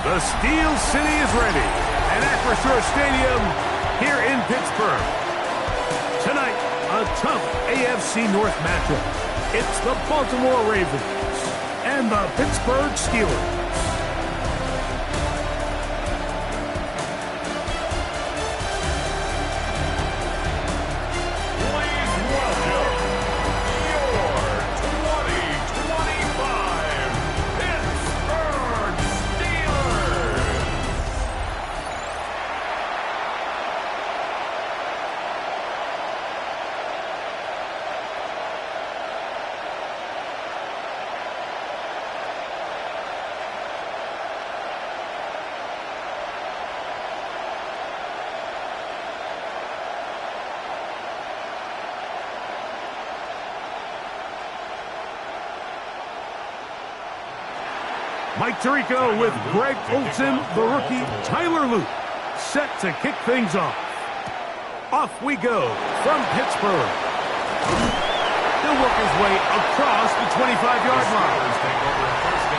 The Steel City is ready, and at Acrisure Stadium here in Pittsburgh. Tonight, a tough AFC North matchup. It's the Baltimore Ravens and the Pittsburgh Steelers. Mike Tirico with Greg Olsen, the rookie Tyler Luke, set to kick things off. Off we go from Pittsburgh. He'll work his way across the 25-yard line.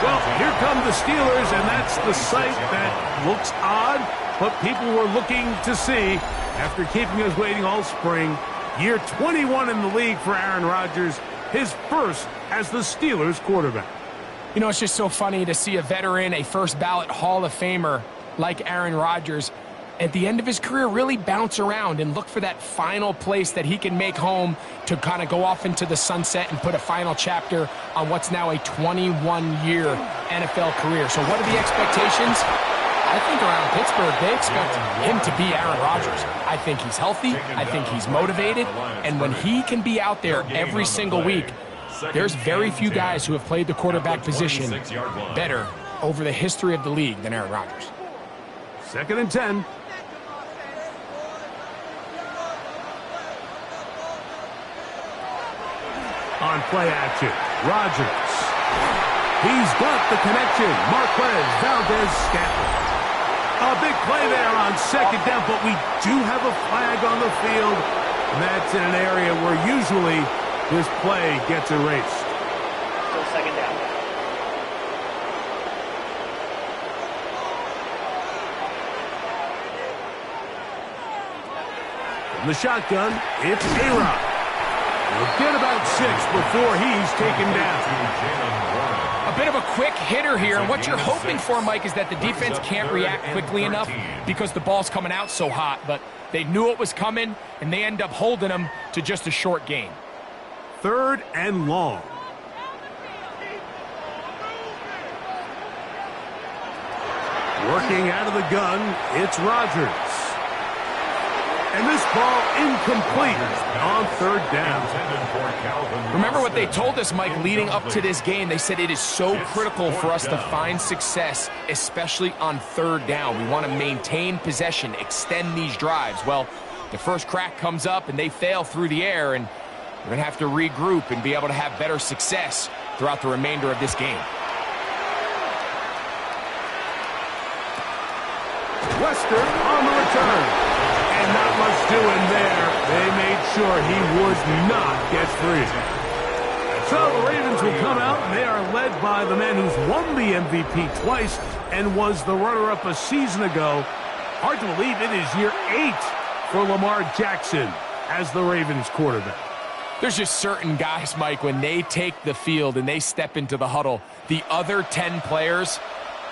Well, here come the Steelers, and that's the sight that looks odd, but people were looking to see after keeping us waiting all spring. Year 21 in the league for Aaron Rodgers, his first as the Steelers quarterback. You know, it's just so funny to see a veteran, a first-ballot Hall of Famer like Aaron Rodgers, at the end of his career really bounce around and look for that final place that he can make home to kind of go off into the sunset and put a final chapter on what's now a 21-year NFL career. So what are the expectations? I think around Pittsburgh, they expect him to be Aaron Rodgers. I think he's healthy. I think he's motivated. And when he can be out there every single week, there's very few guys who have played the quarterback position better over the history of the league than Aaron Rodgers. 2nd and 10. On play action, Rodgers. He's got the connection. Marquez Valdez-Scantling. A big play there on 2nd down, but we do have a flag on the field. And that's in an area where usually this play gets erased. Still 2nd down. From the shotgun, it's A-Rod. He'll get about 6 before he's taken down. A bit of a quick hitter here, and what you're hoping for, Mike, is that the defense can't react quickly enough because the ball's coming out so hot, but they knew it was coming, and they end up holding him to just a short gain. 3rd and long. Working out of the gun, it's Rodgers. And this ball incomplete on 3rd down. Remember what they told us, Mike, leading up to this game. They said it is so critical for us to find success, especially on 3rd down. We want to maintain possession, extend these drives. Well, the first crack comes up, and they fail through the air, and we're going to have to regroup and be able to have better success throughout the remainder of this game. Wester on the return. And not much doing there. They made sure he would not get free. So the Ravens will come out, and they are led by the man who's won the MVP twice and was the runner-up a season ago. Hard to believe it is year 8 for Lamar Jackson as the Ravens quarterback. There's just certain guys, Mike, when they take the field and they step into the huddle, the other 10 players,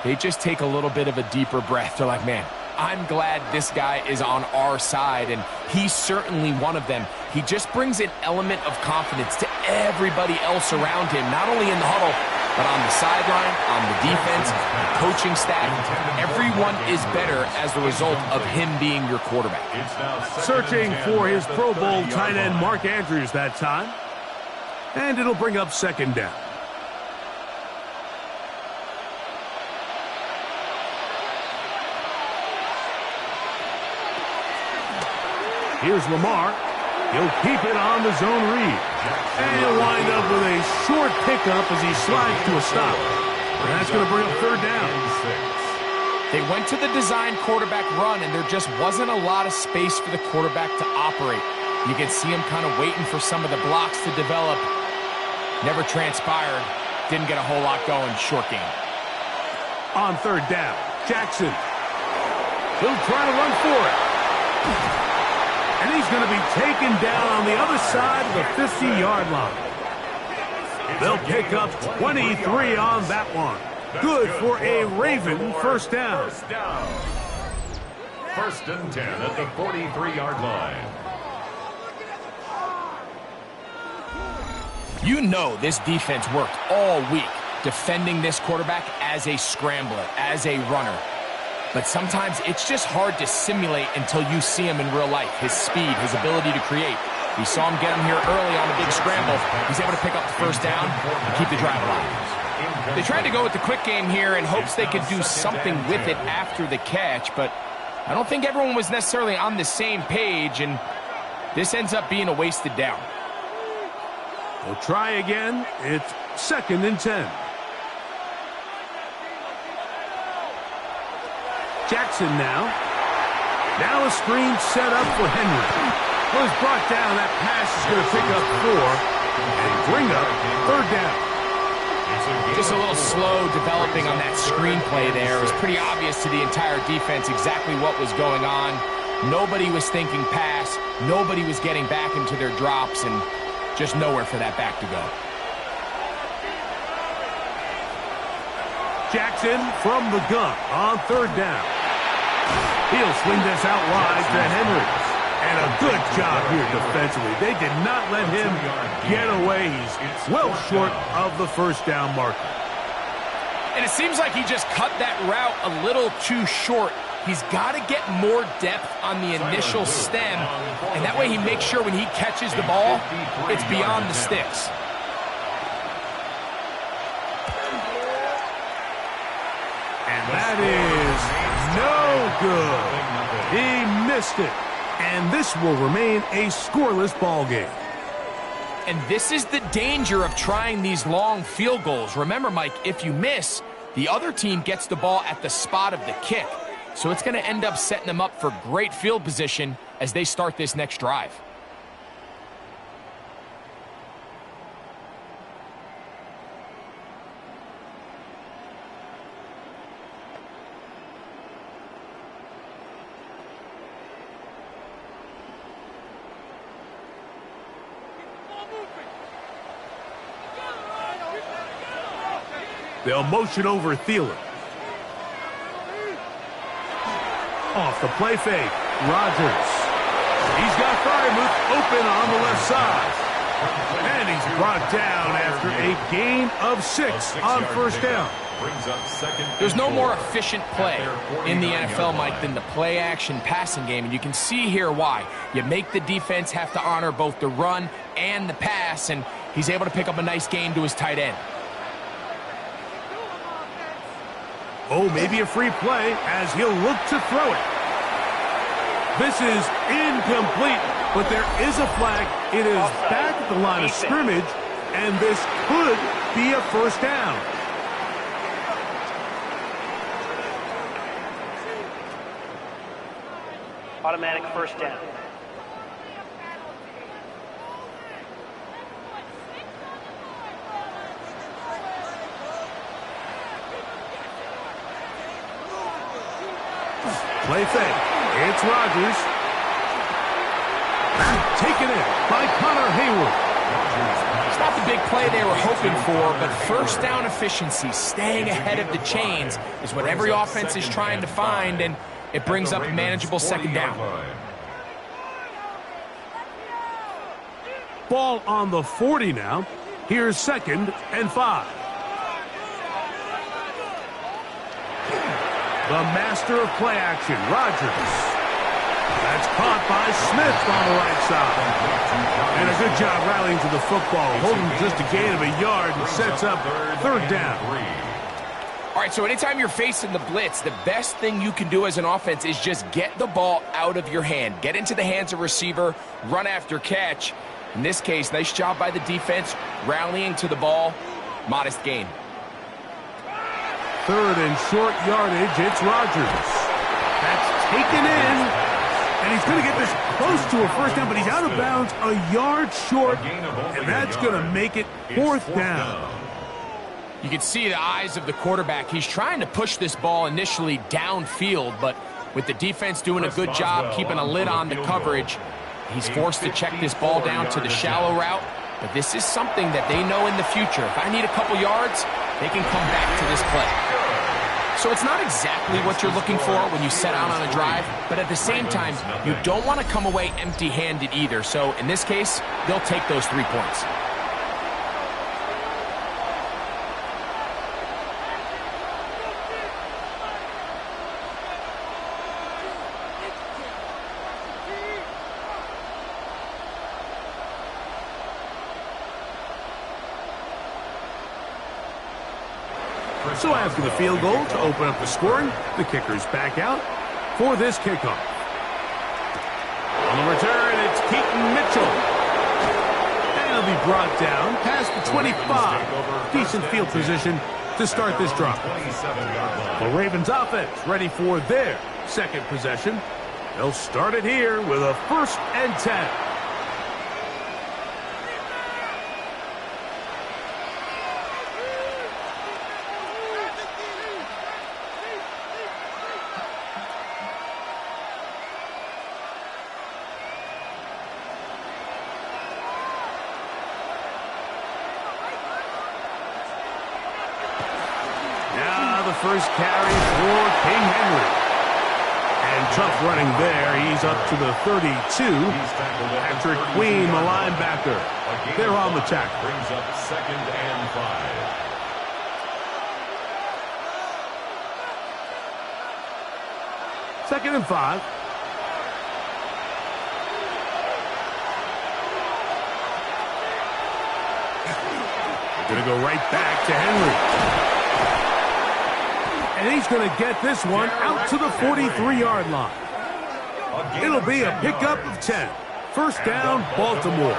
they just take a little bit of a deeper breath. They're like, man, I'm glad this guy is on our side, and he's certainly one of them. He just brings an element of confidence to everybody else around him, not only in the huddle, but on the sideline, on the defense, the coaching staff. Everyone is better as the result of him being your quarterback. Searching for his Pro Bowl tight end Mark Andrews that time. And it'll bring up 2nd down. Here's Lamar. He'll keep it on the zone read. And he'll wind up with a short pickup as he slides to a stop. And that's going to bring up 3rd down. They went to the design quarterback run, and there just wasn't a lot of space for the quarterback to operate. You can see him kind of waiting for some of the blocks to develop. Never transpired. Didn't get a whole lot going. Short game. On third down, Jackson. He'll try to run for it. And he's going to be taken down on the other side of the 50-yard line. They'll pick up 23 on that one. Good for a Raven first down. First and 10 at the 43-yard line. You know this defense worked all week defending this quarterback as a scrambler, as a runner. But sometimes it's just hard to simulate until you see him in real life. His speed, his ability to create. We saw him get him here early on the big scramble. He's able to pick up the first down and keep the drive alive. They tried to go with the quick game here in hopes they could do something with it after the catch, but I don't think everyone was necessarily on the same page, and this ends up being a wasted down. We'll try again. It's 2nd and 10. Jackson now. Now a screen set up for Henry. Was brought down. That pass is going to pick up 4 and bring up 3rd down. Just a little slow developing on that screenplay there. It was pretty obvious to the entire defense exactly what was going on. Nobody was thinking pass. Nobody was getting back into their drops, and just nowhere for that back to go. Jackson from the gun on 3rd down. He'll swing this out wide to Henry. And a good job here defensively. They did not let him get away. He's well short of the first down marker. And it seems like he just cut that route a little too short. He's got to get more depth on the initial stem, and that way he makes sure when he catches the ball, it's beyond the sticks. And that is no good. He missed it. And this will remain a scoreless ball game. And this is the danger of trying these long field goals. Remember, Mike, if you miss, the other team gets the ball at the spot of the kick. So it's going to end up setting them up for great field position as they start this next drive. They'll motion over Thielen. Off the play fake, Rodgers. He's got Freiermuth open on the left side. And he's brought down after a gain of 6 on first down. There's no more efficient play in the NFL, Mike, than the play-action passing game, and you can see here why. You make the defense have to honor both the run and the pass, and he's able to pick up a nice gain to his tight end. Oh, maybe a free play as he'll look to throw it. This is incomplete, but there is a flag. It is back at the line of scrimmage, and this could be a first down. Automatic first down. Play fake. It's Rodgers. Taken in by Connor Hayward. It's not the big play they were hoping for, but first down efficiency, staying ahead of the chains, is what every offense is trying to find, and it brings up a manageable second down. Ball on the 40 now. Here's 2nd and 5. The master of play action, Rodgers. That's caught by Smith on the right side. And a good job rallying to the football, holding just a gain of a yard and sets up 3rd down. All right, so anytime you're facing the blitz, the best thing you can do as an offense is just get the ball out of your hand. Get into the hands of receiver, run after catch. In this case, nice job by the defense, rallying to the ball. Modest gain. 3rd and short yardage, it's Rodgers. That's taken in. And he's going to get this close to a first down, but he's out of bounds a yard short, and that's going to make it 4th down. You can see the eyes of the quarterback. He's trying to push this ball initially downfield, but with the defense doing a good job keeping a lid on the coverage, he's forced to check this ball down to the shallow route. But this is something that they know in the future. If I need a couple yards, they can come back to this play. So it's not exactly what you're looking for when you set out on a drive, but at the same time, you don't want to come away empty-handed either. So in this case, they'll take those 3 points. So after the field goal to open up the scoring, the kicker's back out for this kickoff. On the return, it's Keaton Mitchell. And he'll be brought down past the 25. Decent field position to start this drive. The Ravens offense ready for their second possession. They'll start it here with a 1st and 10. First carry for King Henry. And tough running there. He's up to the 32. Patrick Queen, the linebacker. They're on the tackle. Brings up 2nd and 5. 2nd and 5. They're going to go right back to Henry. And he's going to get this one out to the 43-yard line. It'll be a pickup of 10. 1st down, Baltimore.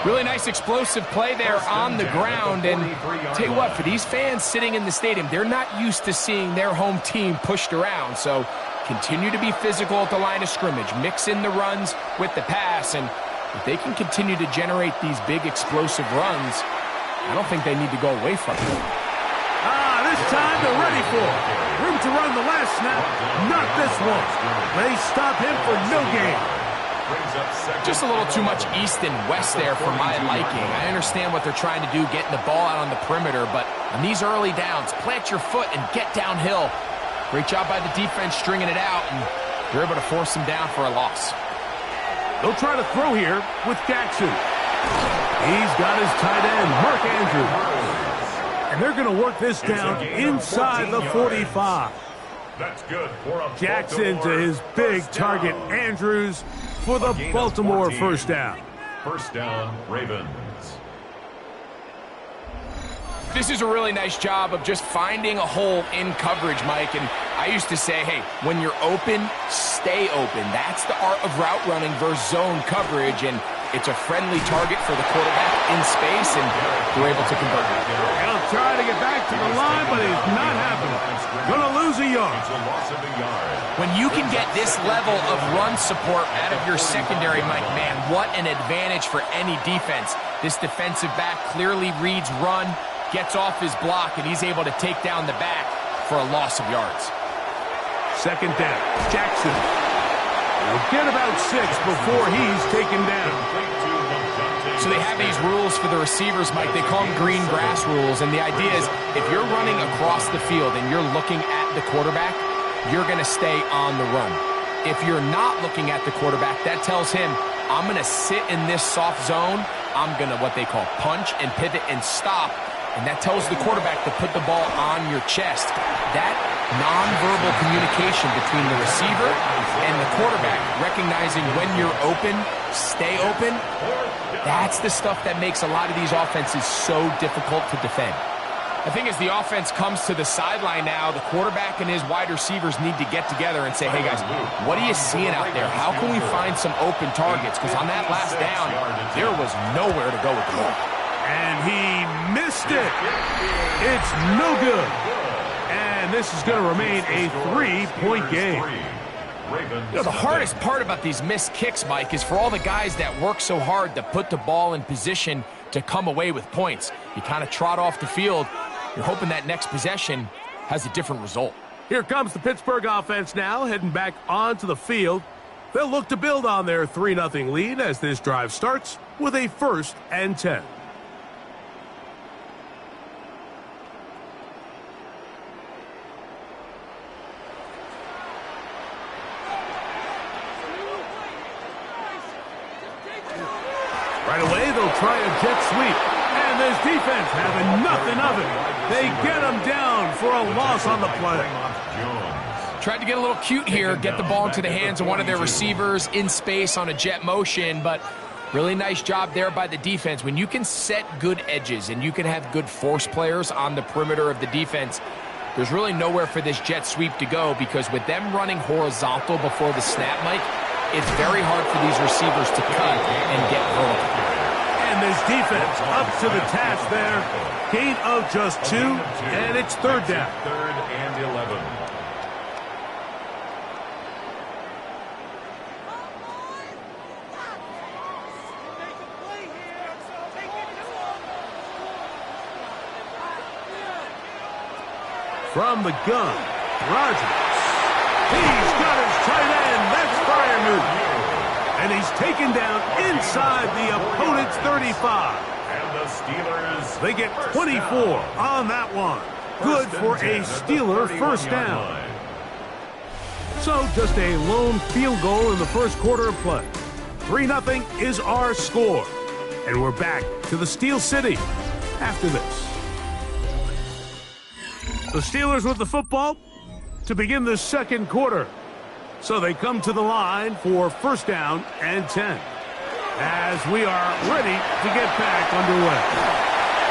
Really nice explosive play there on the ground. And tell you what, for these fans sitting in the stadium, they're not used to seeing their home team pushed around. So continue to be physical at the line of scrimmage. Mix in the runs with the pass. And if they can continue to generate these big explosive runs, I don't think they need to go away from it. This time they're ready for it. Room to run the last snap. Not this one. They stop him for no gain. Just a little too much east and west there for my liking. I understand what they're trying to do, getting the ball out on the perimeter, but on these early downs, plant your foot and get downhill. Great job by the defense stringing it out, and they're able to force him down for a loss. They'll try to throw here with Jackson. He's got his tight end, Mark Andrews. And they're going to work this down inside the 45. That's good for a Jackson to his big target, Andrews, for the Baltimore 1st down. 1st down, Ravens. This is a really nice job of just finding a hole in coverage, Mike. And I used to say, hey, when you're open, stay open. That's the art of route running versus zone coverage. And it's a friendly target for the quarterback in space, and they're able to convert it. He'll try to get back to the line, but it's not happening. Gonna lose a yard. When you can get this level of run support out of your secondary, Mike, man, what an advantage for any defense. This defensive back clearly reads run, gets off his block, and he's able to take down the back for a loss of yards. 2nd down, Jackson. He'll get about 6 before he's taken down. So they have these rules for the receivers, Mike. They call them green grass rules. And the idea is if you're running across the field and you're looking at the quarterback, you're going to stay on the run. If you're not looking at the quarterback, that tells him, I'm going to sit in this soft zone. I'm going to what they call punch and pivot and stop. And that tells the quarterback to put the ball on your chest. That nonverbal communication between the receiver and the quarterback, recognizing when you're open, stay open, that's the stuff that makes a lot of these offenses so difficult to defend. I think as the offense comes to the sideline now, the quarterback and his wide receivers need to get together and say, hey guys, what are you seeing out there? How can we find some open targets? Because on that last down, there was nowhere to go with the ball. And he missed it. It's no good. And this is going to remain a 3-point game. You know, the hardest part about these missed kicks, Mike, is for all the guys that work so hard to put the ball in position to come away with points. You kind of trot off the field. You're hoping that next possession has a different result. Here comes the Pittsburgh offense now, heading back onto the field. They'll look to build on their 3-0 lead as this drive starts with a 1st and 10. Right away, they'll try a jet sweep. And this defense having nothing of it. They get them down for a loss on the play. Tried to get a little cute here, get the ball into the hands of one of their receivers in space on a jet motion, but really nice job there by the defense. When you can set good edges and you can have good force players on the perimeter of the defense, there's really nowhere for this jet sweep to go, because with them running horizontal before the snap, Mike, it's very hard for these receivers to cut and get vertical. And this defense up to the task there. Gain of just 2, and it's 3rd down. 3rd and 11. From the gun, Rodgers. He's got his tight end. That's Freiermuth. And he's taken down inside the opponent's 35. And the Steelers, They get 24 on that one. Good for a Steeler 1st down. So just a lone field goal in the 1st quarter of play. 3-0 is our score. And we're back to the Steel City after this. The Steelers with the football to begin the 2nd quarter. So they come to the line for 1st down and 10. As we are ready to get back underway.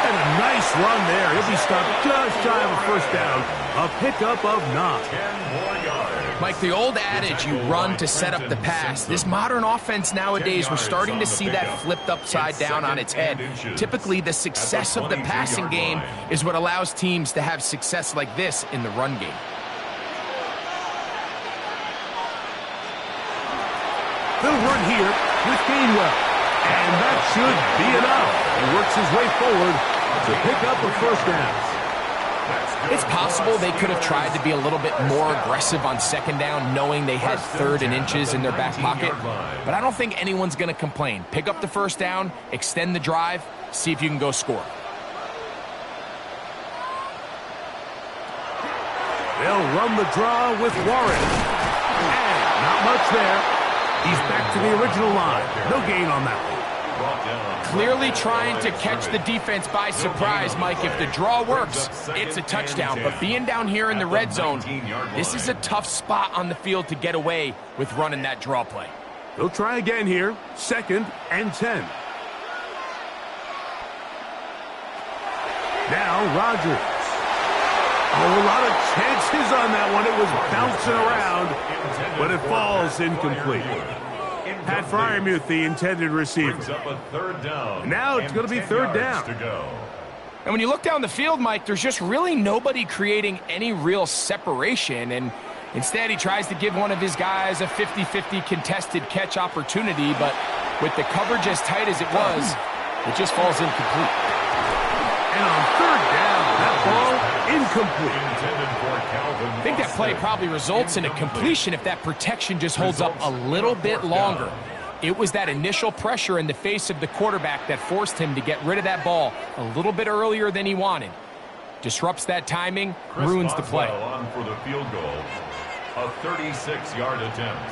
And a nice run there. He'll be stopped just shy of a 1st down. A pickup of 9. 10 more yards. Mike, the old adage, you run to set up the pass. This modern offense nowadays, we're starting to see that flipped upside down on its head. Typically, the success of the passing game is what allows teams to have success like this in the run game. They'll run here with Gainwell. And that should be enough. He works his way forward to pick up a 1st down. It's possible they could have tried to be a little bit more aggressive on 2nd down, knowing they had 3rd and inches in their back pocket. But I don't think anyone's going to complain. Pick up the 1st down, extend the drive, see if you can go score. They'll run the draw with Warren. And not much there. He's back to the original line. No gain on that one. Clearly trying to catch the defense by surprise, Mike. If the draw works, it's a touchdown. But being down here in the red zone, this is a tough spot on the field to get away with running that draw play. They'll try again here. 2nd and 10. Now Rodgers. Oh, a lot of chances on that one. It was bouncing around, but it falls incomplete. Pat Freiermuth, the intended receiver. Now it's going to be 3rd down. And when you look down the field, Mike, there's just really nobody creating any real separation. And instead, he tries to give one of his guys a 50-50 contested catch opportunity. But with the coverage as tight as it was, it just falls incomplete. And on 3rd down, that ball incomplete. I think that play probably results in a completion if that protection just holds up a little bit longer. It was that initial pressure in the face of the quarterback that forced him to get rid of that ball a little bit earlier than he wanted. Disrupts that timing, ruins the play. On for the field goal, a 36-yard attempt.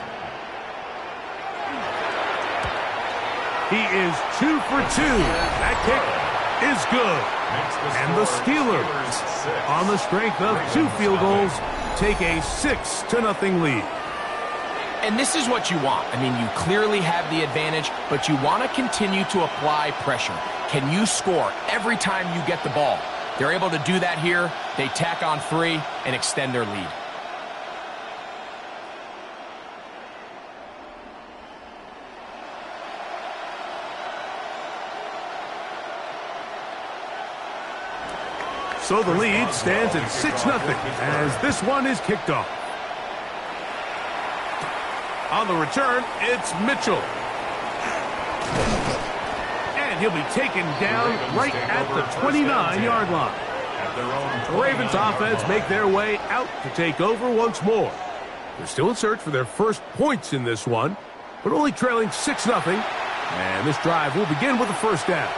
He is 2 for 2. That kick is good. And the Steelers, on the strength of 2 field goals, take a 6-0 lead. And this is what you want. I mean, you clearly have the advantage, but you want to continue to apply pressure. Can you score every time you get the ball? They're able to do that here. They tack on 3 and extend their lead. So the lead stands at 6-0 as this one is kicked off. On the return, it's Mitchell. And And he'll be taken down right at the 29-yard line. The Ravens offense make their way out to take over once more. They're still in search for their first points in this one, but only trailing 6-0. And this drive will begin with a first down.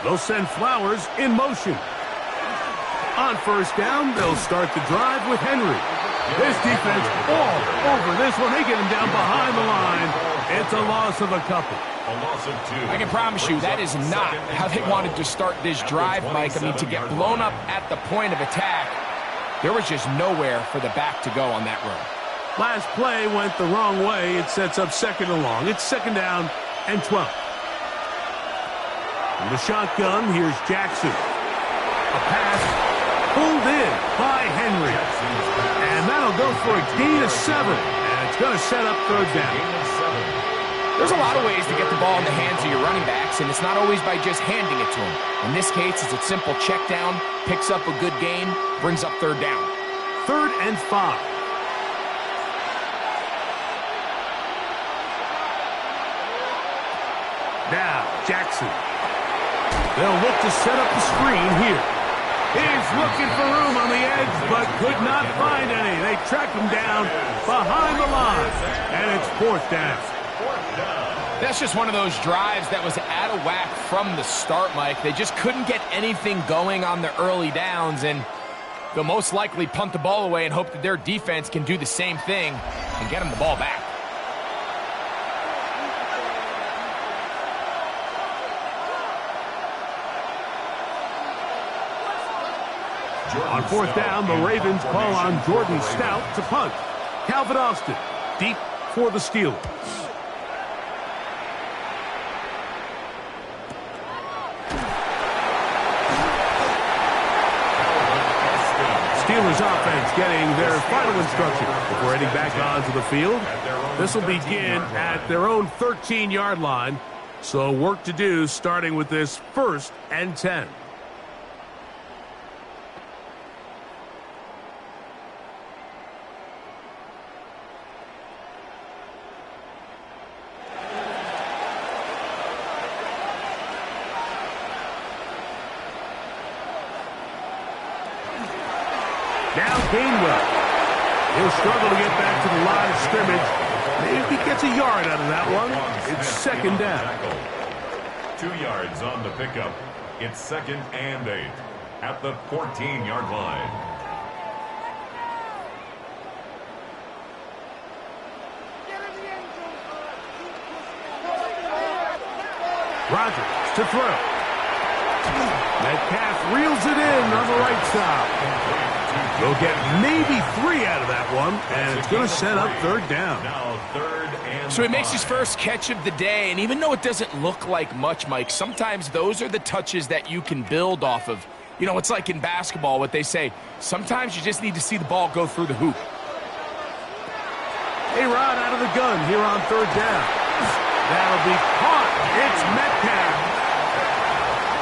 They'll send Flowers in motion. On first down, they'll start the drive with Henry. This defense all over this one. They get him down behind the line. It's a loss of a couple. I can promise you that is not how they wanted to start this drive, Mike. I mean, to get blown up at the point of attack, there was just nowhere for the back to go on that run. Last play went the wrong way. It sets up second and long. It's second down and 12. In the shotgun, here's Jackson. A pass pulled in by Henry. And that'll go for a gain of 7. And it's going to set up third down. There's a lot of ways to get the ball in the hands of your running backs, and it's not always by just handing it to them. In this case, it's a simple check down, picks up a good gain, brings up third down. 3rd and 5. Now, Jackson. They'll look to set up the screen here. He's looking for room on the edge, but could not find any. They track him down behind the line, and it's 4th down. That's just one of those drives that was out of whack from the start, Mike. They just couldn't get anything going on the early downs, and they'll most likely punt the ball away and hope that their defense can do the same thing and get them the ball back. On 4th down, the Ravens call on Jordan Stout to punt. Calvin Austin, deep for the Steelers. Steelers offense getting their final instruction before heading back onto the field. This will begin at their own 13-yard line. So work to do starting with this 1st and 10. Now Gainwell. He'll struggle to get back to the line of scrimmage. Maybe he gets a yard out of that one. It's 2nd down. 2 yards on the pickup. It's 2nd and 8 at the 14-yard line. Rodgers to throw. Metcalf reels it in on the right side. They'll get maybe 3 out of that one, and it's going to set up 3rd down. Now 3rd and So he makes his first catch of the day, and even though it doesn't look like much, Mike, sometimes those are the touches that you can build off of. You know, it's like in basketball, what they say, sometimes you just need to see the ball go through the hoop. A-Rod out of the gun here on 3rd down. That'll be caught. It's Metcalf.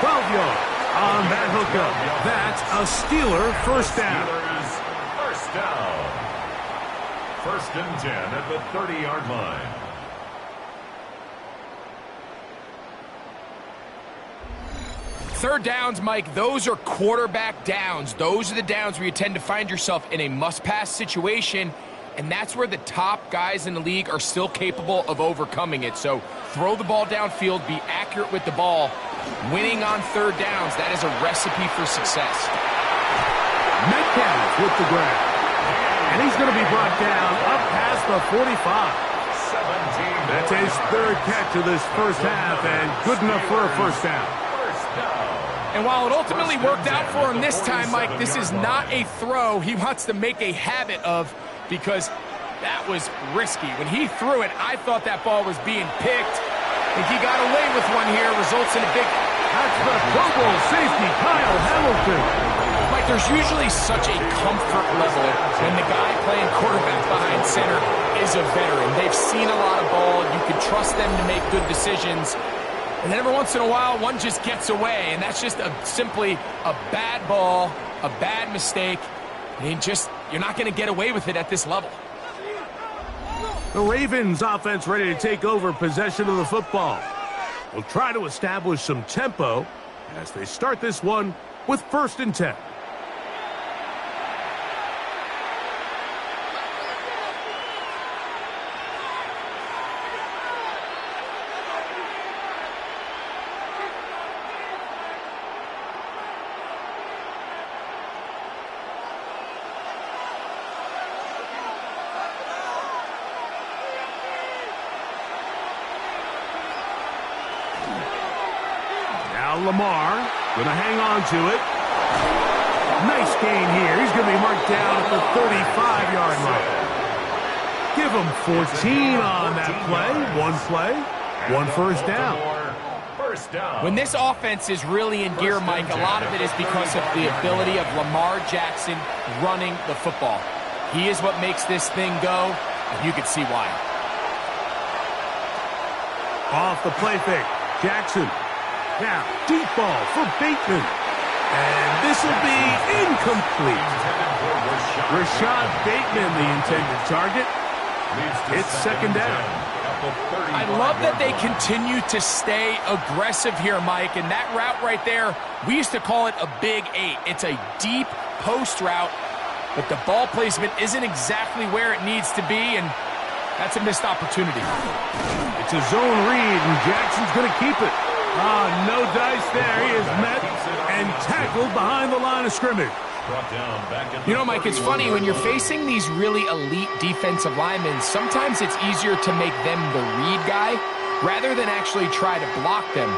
12 yards on that hookup. That's a Steeler first down. Steelers first down. 1st and 10 at the 30-yard line. Third downs, Mike, those are quarterback downs. Those are the downs where you tend to find yourself in a must-pass situation, and that's where the top guys in the league are still capable of overcoming it. So throw the ball downfield, be accurate with the ball. Winning on 3rd downs, that is a recipe for success. Metcalf with the grab. And he's going to be brought down up past the 45. 17. That's his 3rd catch of this first half, and good enough for a first down. And while it ultimately worked out for him this time, Mike, this is not a throw he wants to make a habit of, because that was risky. When he threw it, I thought that ball was being picked. I think he got away with one here, results in a big... That's the Pro Bowl safety, Kyle Hamilton. Mike, there's usually such a comfort level when the guy playing quarterback behind center is a veteran. They've seen a lot of ball. You can trust them to make good decisions. And then every once in a while, one just gets away, and that's just simply a bad ball, a bad mistake. You're not going to get away with it at this level. The Ravens offense ready to take over possession of the football. Will try to establish some tempo as they start this one with 1st and 10. Lamar going to hang on to it. Nice gain here. He's going to be marked down at the 35-yard line. Give him 14 on that play, 1 first down. When this offense is really in gear, Mike, a lot of it is because of the ability of Lamar Jackson running the football. He is what makes this thing go, and you can see why. Off the play fake. Jackson. Now, deep ball for Bateman. And this will be incomplete. Rashad Bateman, the intended target. It's 2nd down. I love that they continue to stay aggressive here, Mike. And that route right there, we used to call it a big 8. It's a deep post route, but the ball placement isn't exactly where it needs to be, and that's a missed opportunity. It's a zone read, and Jackson's going to keep it. No dice there. He is met and tackled behind the line of scrimmage. You know, Mike, it's funny, when you're facing these really elite defensive linemen, sometimes it's easier to make them the read guy rather than actually try to block them.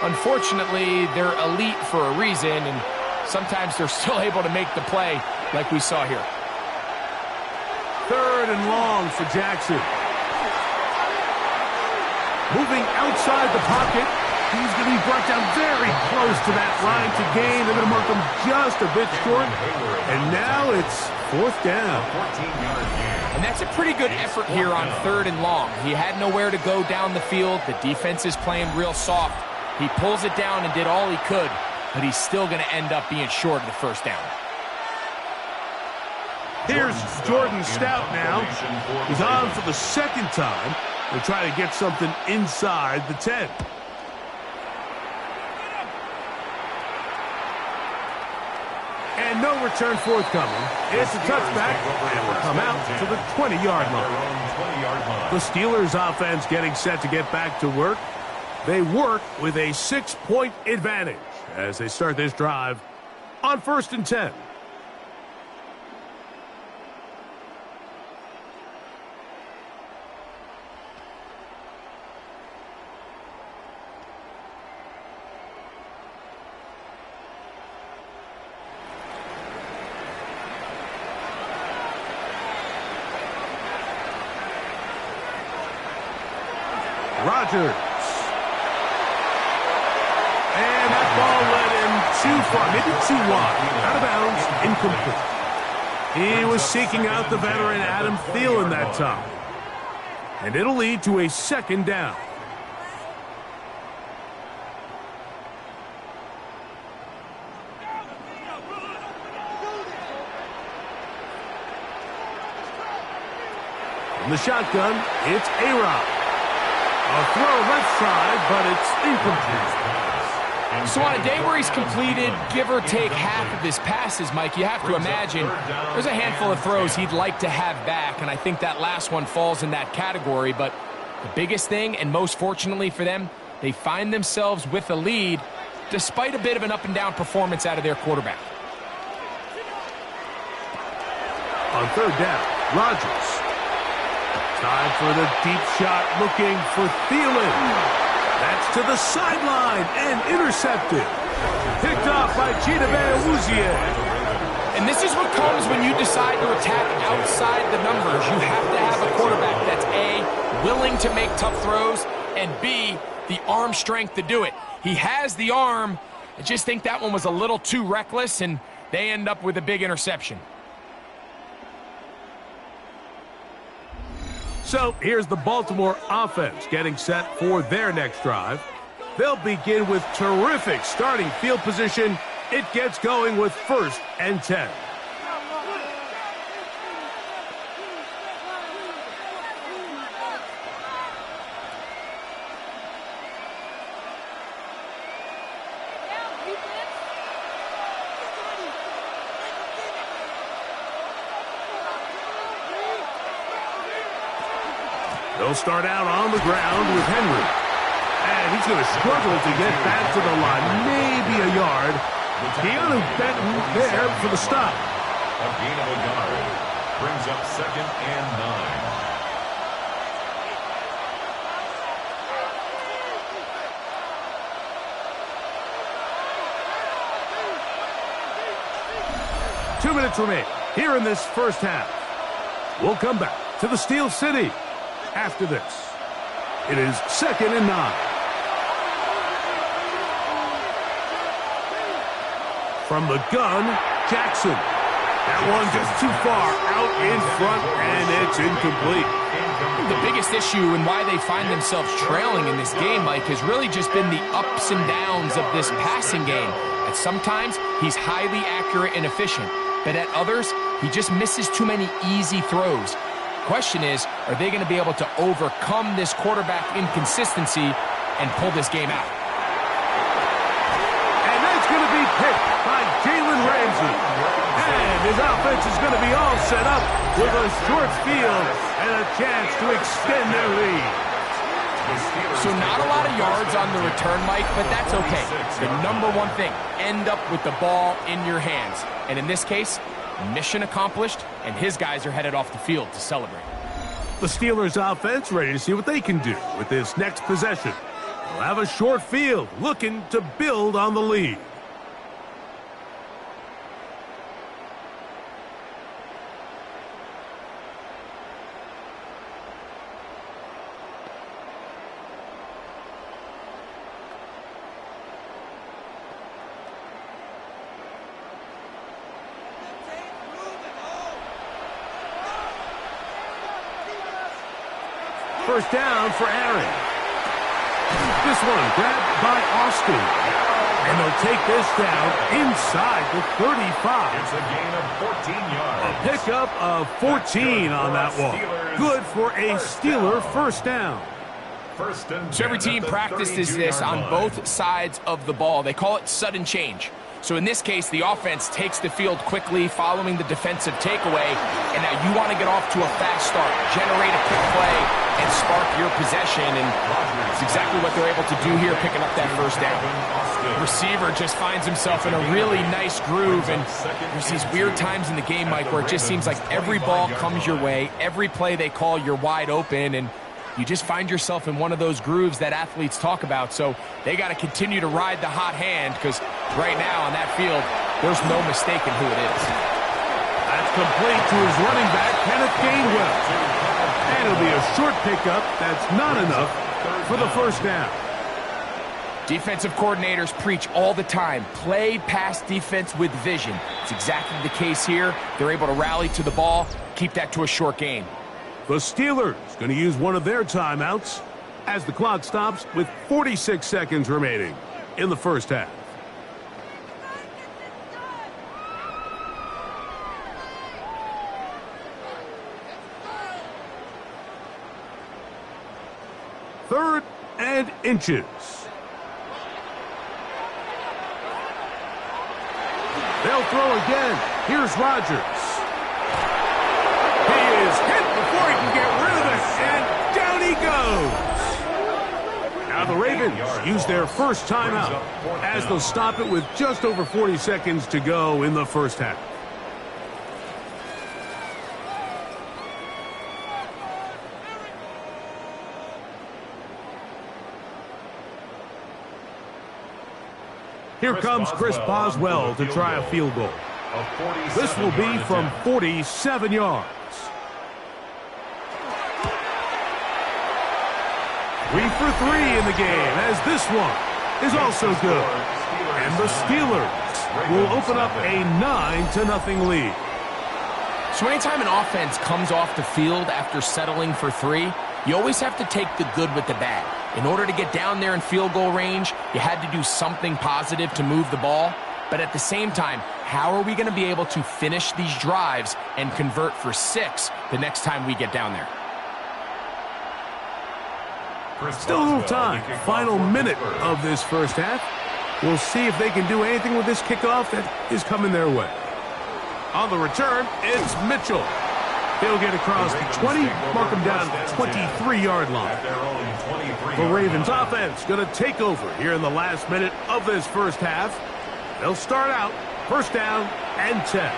Unfortunately, they're elite for a reason, and sometimes they're still able to make the play like we saw here. 3rd and long for Jackson. Moving outside the pocket. He's going to be brought down very close to that line to gain. They're going to mark him just a bit short. And now it's 4th down. And that's a pretty good effort here on 3rd and long. He had nowhere to go down the field. The defense is playing real soft. He pulls it down and did all he could, but he's still going to end up being short of the 1st down. Here's Jordan Stout now. He's on for the 2nd time. They'll try to get something inside the 10. And no return forthcoming. It's a touchback, and will come out to the 20-yard line. The Steelers offense getting set to get back to work. They work with a 6-point advantage as they start this drive on 1st and 10. Rodgers. And that ball led him too far, maybe too wide. Out of bounds, incomplete. He was seeking out the veteran Adam Thielen that time. And it'll lead to a 2nd down. From the shotgun, it's A-Rod. A throw left side, but it's incomplete. So on a day where he's completed, give or take half of his passes, Mike, you have to imagine there's a handful of throws he'd like to have back, and I think that last one falls in that category. But the biggest thing, and most fortunately for them, they find themselves with a lead despite a bit of an up-and-down performance out of their quarterback. On 3rd down, Rodgers. Time for the deep shot, looking for Thielen. That's to the sideline and intercepted. Picked off by Chidobe. And this is what comes when you decide to attack outside the numbers. You have to have a quarterback that's A, willing to make tough throws, and B, the arm strength to do it. He has the arm. I just think that one was a little too reckless, and They end up with a big interception. So here's the Baltimore offense getting set for their next drive. They'll begin with terrific starting field position. It gets going with 1st and 10. They'll start out on the ground with Henry. And he's going to struggle to get back to the line. Maybe a yard. Keanu Benton there for the stop. A gain of a yard. Brings up 2nd and 9. 2 minutes remain here in this first half. We'll come back to the Steel City after this. It is 2nd and 9. From the gun, Jackson. That one just too far out in front, and it's incomplete. The biggest issue and why they find themselves trailing in this game, Mike, has really just been the ups and downs of this passing game. And sometimes he's highly accurate and efficient, but at others, he just misses too many easy throws. Question is, are they going to be able to overcome this quarterback inconsistency and pull this game out? And that's going to be picked by Jalen Ramsey. And his offense is going to be all set up with a short field and a chance to extend their lead. So not a lot of yards on the return, Mike, but that's okay. The number one thing, end up with the ball in your hands. And in this case, mission accomplished, and his guys are headed off the field to celebrate. The Steelers offense ready to see what they can do with this next possession. They'll have a short field looking to build on the lead. First down for Aaron. This one grabbed by Austin. And they'll take this down inside the 35. It's a gain of 14 yards. A pickup of 14 on that one. Good for a Steeler first down. So every team practices this on both sides of the ball. They call it sudden change. So in this case, the offense takes the field quickly following the defensive takeaway, and now you want to get off to a fast start, generate a quick play, and spark your possession, and it's exactly what they're able to do here, picking up that first down. The receiver just finds himself in a really nice groove, and there's these weird times in the game, Mike, where it just seems like every ball comes your way, every play they call, you're wide open, and you just find yourself in one of those grooves that athletes talk about. So they got to continue to ride the hot hand, because right now on that field, there's no mistaking who it is. That's complete to his running back, Kenneth Gainwell. And it'll be a short pickup. That's not enough for the first down. Defensive coordinators preach all the time, play pass defense with vision. It's exactly the case here. They're able to rally to the ball, keep that to a short game. The Steelers going to use one of their timeouts as the clock stops with 46 seconds remaining in the first half. Third and inches. They'll throw again. Here's Rodgers. He is hit before he can get rid of it, and down he goes. Now the Ravens use their first timeout as they'll stop it with just over 40 seconds to go in the first half. Here comes Chris Boswell to try a field goal. This will be from 47 yards. 3 for 3 in the game, as this one is also good. And the Steelers will open up a 9-0 lead. So anytime an offense comes off the field after settling for 3, you always have to take the good with the bad. In order to get down there in field goal range, you had to do something positive to move the ball. But at the same time, how are we going to be able to finish these drives and convert for 6 the next time we get down there? Still a little time. Final minute of this first half. We'll see if they can do anything with this kickoff that is coming their way. On the return, it's Mitchell. He'll get across the 20, mark him down at the 23-yard line. The Ravens offense going to take over here in the last minute of this first half. They'll start out first down and 10.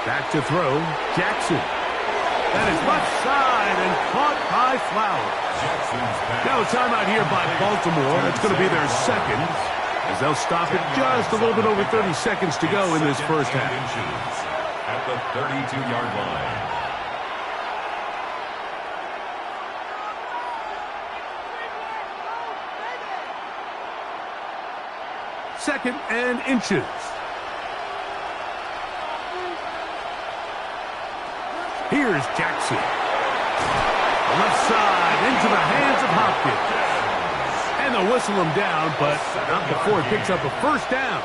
Back to throw, Jackson. That is left side and caught by Flowers. Now a timeout here by Baltimore. That's going to be their second, as they'll stop it just a little bit over 30 seconds to go in this first half. At the 32-yard line. Second and inches. Here's Jackson. Left side into the hands of Hopkins. And they'll whistle him down, but not before he picks up a first down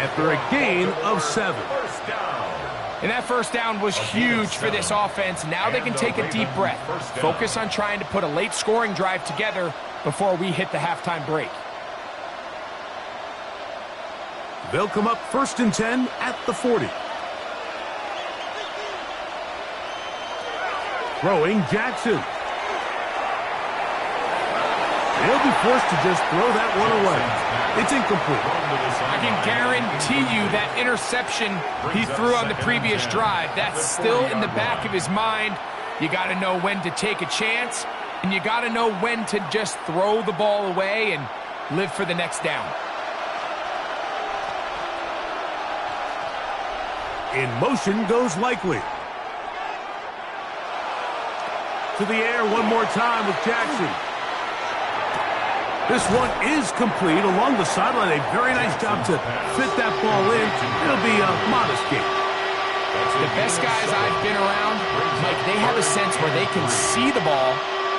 after a gain of 7. And that first down was huge for this offense. Now they can take a deep breath. Focus on trying to put a late scoring drive together before we hit the halftime break. They'll come up first and 10 at the 40. Throwing Jackson. He'll be forced to just throw that one away. It's incomplete. I can guarantee you that interception he threw on the previous drive, that's still in the back of his mind. You got to know when to take a chance, and you got to know when to just throw the ball away and live for the next down. In motion goes Likely. To the air one more time with Jackson. This one is complete along the sideline. A very nice job to fit that ball in. It'll be a modest gain. The best guys I've been around, Mike, they have a sense where they can see the ball,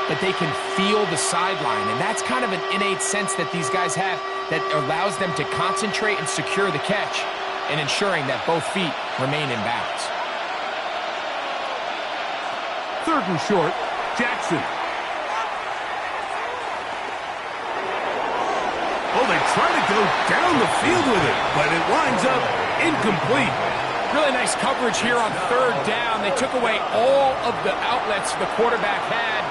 but they can feel the sideline. And that's kind of an innate sense that these guys have that allows them to concentrate and secure the catch and ensuring that both feet remain in bounds. Third and short. Jackson. Oh, they try to go down the field with it, but it winds up incomplete. Really nice coverage here on third down. They took away all of the outlets the quarterback had.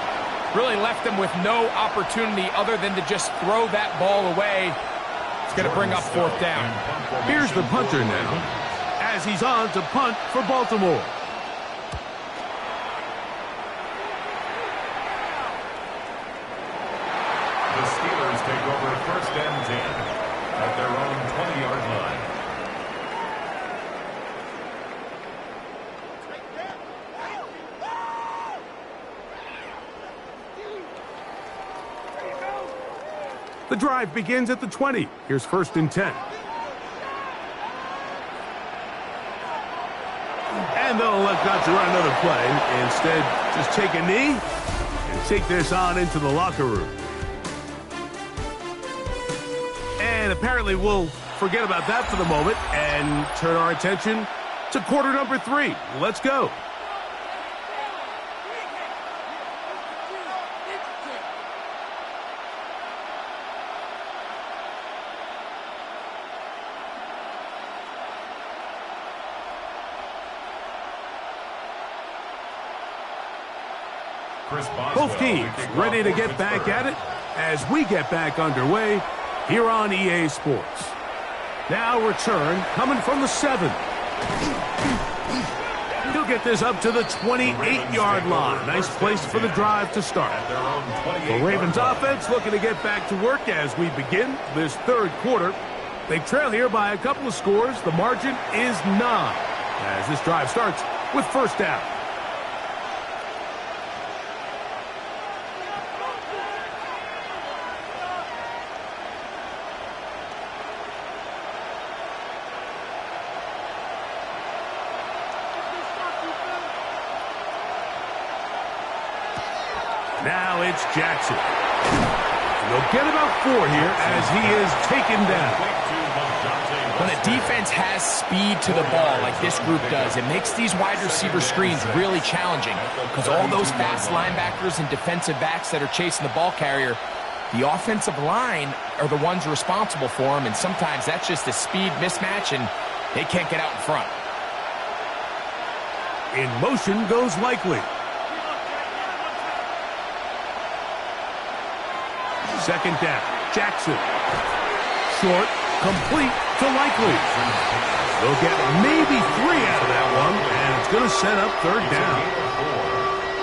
Really left them with no opportunity other than to just throw that ball away. It's going to bring up fourth down. Here's the punter now, as he's on to punt for Baltimore. The Steelers take over first and 10 at their own 20-yard line. The drive begins at the 20. Here's first and 10. And they'll elect not to run another play. Instead, just take a knee and take this on into the locker room. And apparently we'll forget about that for the moment and turn our attention to quarter number 3. Let's go. Both teams ready to get back at it as we get back underway here on EA Sports. Now return coming from the 7. He'll get this up to the 28-yard line. Nice place for the drive to start. The Ravens offense looking to get back to work as we begin this third quarter. They trail here by a couple of scores. The margin is 9 as this drive starts with first down. Now it's Jackson. They'll get about 4 here as he is taken down. When a defense has speed to the ball like this group does, it makes these wide receiver screens really challenging because all those fast linebackers and defensive backs that are chasing the ball carrier, the offensive line are the ones responsible for them, and sometimes that's just a speed mismatch and they can't get out in front. In motion goes Likely. Second down, Jackson. Short, complete to Likely. They'll get maybe 3 out of that one, and it's going to set up third down.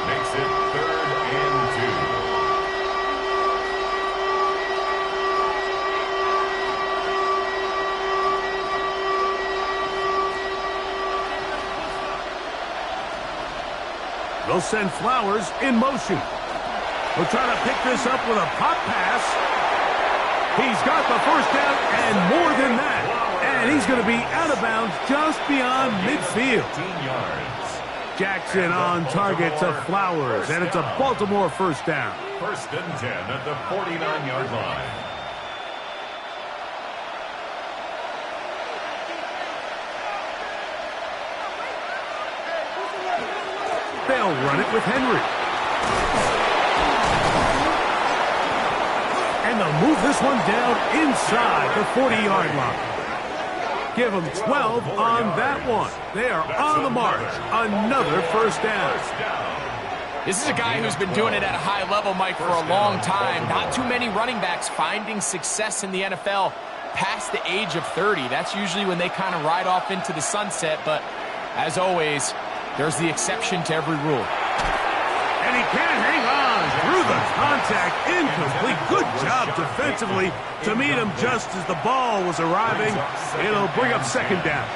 Makes it 3rd and 2. They'll send Flowers in motion. We'll try to pick this up with a pop pass. He's got the first down and more than that. And he's going to be out of bounds just beyond midfield. 15 yards. Jackson on target to Flowers, and it's a Baltimore first down. 1st and 10 at the 49-yard line. They'll run it with Henry. And they'll move this one down inside the 40-yard line. Give them 12 on that one. They are on the march. Another first down. This is a guy who's been doing it at a high level, Mike, for a long time. Not too many running backs finding success in the NFL past the age of 30. That's usually when they kind of ride off into the sunset. But as always, there's the exception to every rule. And he can't hang on through the contact. Incomplete. Good job defensively to meet him just as the ball was arriving. It'll bring up second down.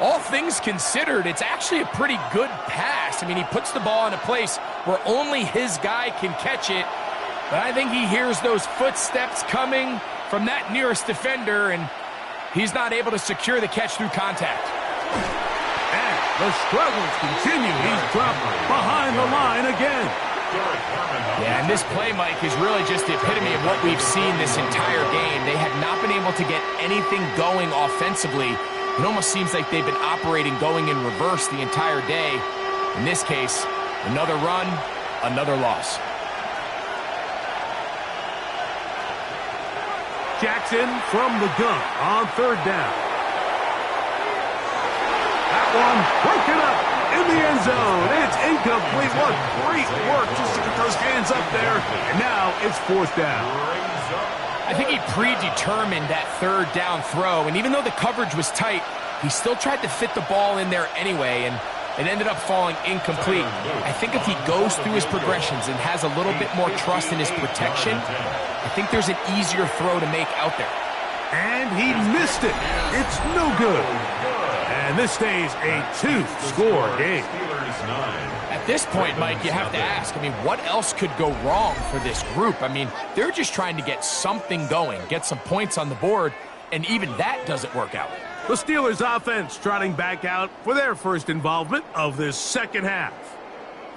All things considered, it's actually a pretty good pass. I mean, he puts the ball in a place where only his guy can catch it. But I think he hears those footsteps coming from that nearest defender, and he's not able to secure the catch through contact. And the struggles continue. He's dropped behind the line again. Yeah, and this play, Mike, is really just the epitome of what we've seen this entire game. They have not been able to get anything going offensively. It almost seems like they've been operating going in reverse the entire day. In this case, another run, another loss. Jackson from the gun on third down. That one broken up in the end zone. It's incomplete. What great work just to get those hands up there. And now it's fourth down. I think he predetermined that third down throw, and even though the coverage was tight, he still tried to fit the ball in there anyway, and it ended up falling incomplete. I think if he goes through his progressions and has a little bit more trust in his protection, I think there's an easier throw to make out there. And he missed it. It's no good. And this stays a 2-score game. At this point, Mike, you have to ask, I mean, what else could go wrong for this group? I mean, they're just trying to get something going, get some points on the board, and even that doesn't work out. The Steelers offense trotting back out for their first involvement of this second half.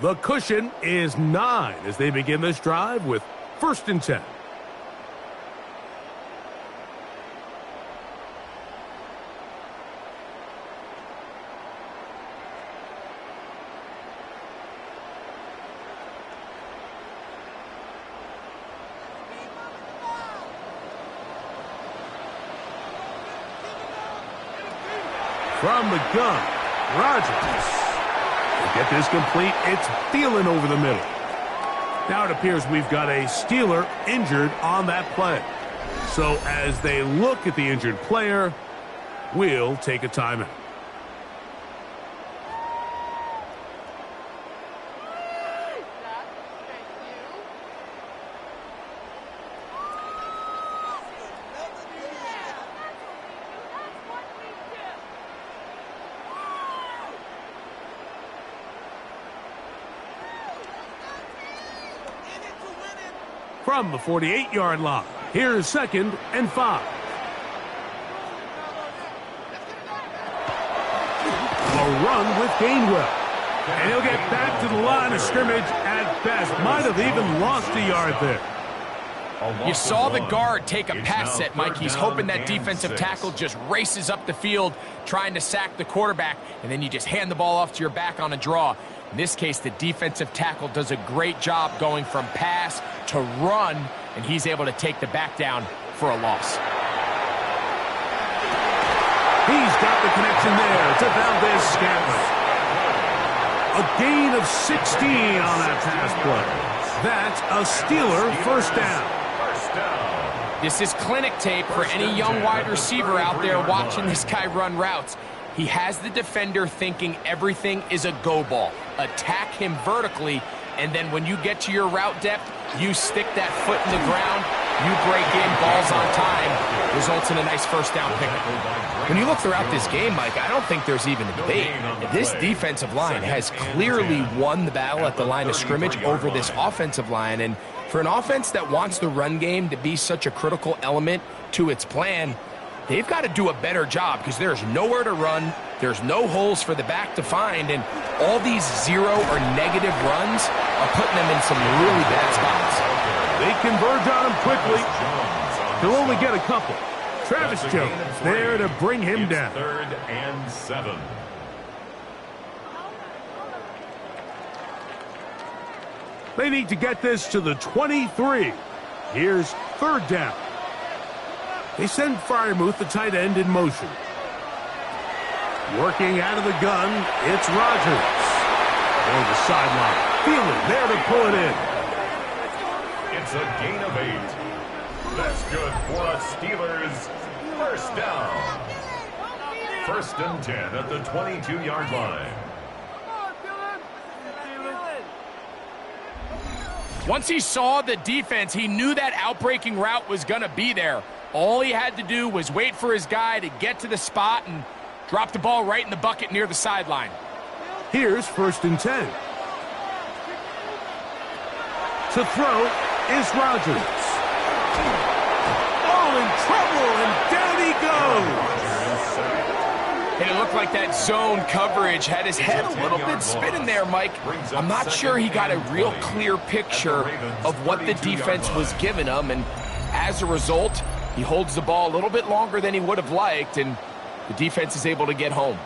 The cushion is 9 as they begin this drive with 1st and 10. From the gun, Rodgers. To get this complete, it's Thielen over the middle. Now it appears we've got a Steeler injured on that play. So as they look at the injured player, we'll take a timeout. From the 48-yard line, here's 2nd and 5. A run with Gainwell. And he'll get back to the line of scrimmage at best. Might have even lost a yard there. You saw the guard take a pass set, Mike. He's hoping that defensive tackle just races up the field trying to sack the quarterback, and then you just hand the ball off to your back on a draw. In this case, the defensive tackle does a great job going from pass to run, and he's able to take the back down for a loss. He's got the connection there to Valdez-Scantling. A gain of 16 on that pass play. That's a Steeler first down. This is clinic tape for any young wide receiver out there watching this guy run routes. He has the defender thinking everything is a go ball. Attack him vertically, and then when you get to your route depth, you stick that foot in the ground, you break in, balls on time, results in a nice first down pickup. When you look throughout this game, Mike, I don't think there's even a debate. This defensive line has clearly won the battle at the line of scrimmage over this offensive line, and for an offense that wants the run game to be such a critical element to its plan, they've got to do a better job because there's nowhere to run, there's no holes for the back to find, and all these zero or negative runs are putting them in some really bad spots. They converge on him quickly. He'll only get a couple. Travis Jones there to bring him down. 3rd and 7. They need to get this to the 23. Here's 3rd down. They send Freiermuth, the tight end, in motion. Working out of the gun, it's Rodgers. On the sideline. Thielen there to pull it in. It's a gain of 8. That's good for a Steelers first down. 1st and 10 at the 22-yard line. Once he saw the defense, he knew that outbreaking route was going to be there. All he had to do was wait for his guy to get to the spot and drop the ball right in the bucket near the sideline. Here's 1st and 10. To throw is Rodgers. All in trouble, and down he goes. And it looked like that zone coverage had his head a little bit spinning there, Mike. I'm not sure he got a real clear picture of what the defense was giving him, and as a result, he holds the ball a little bit longer than he would have liked, and the defense is able to get home.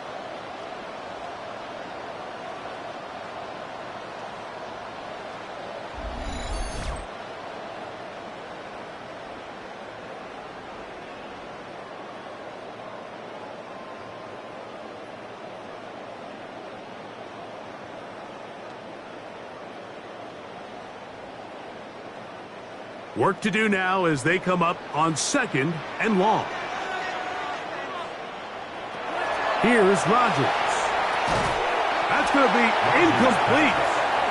Work to do now as they come up on 2nd and long. Here's Rodgers. That's going to be incomplete.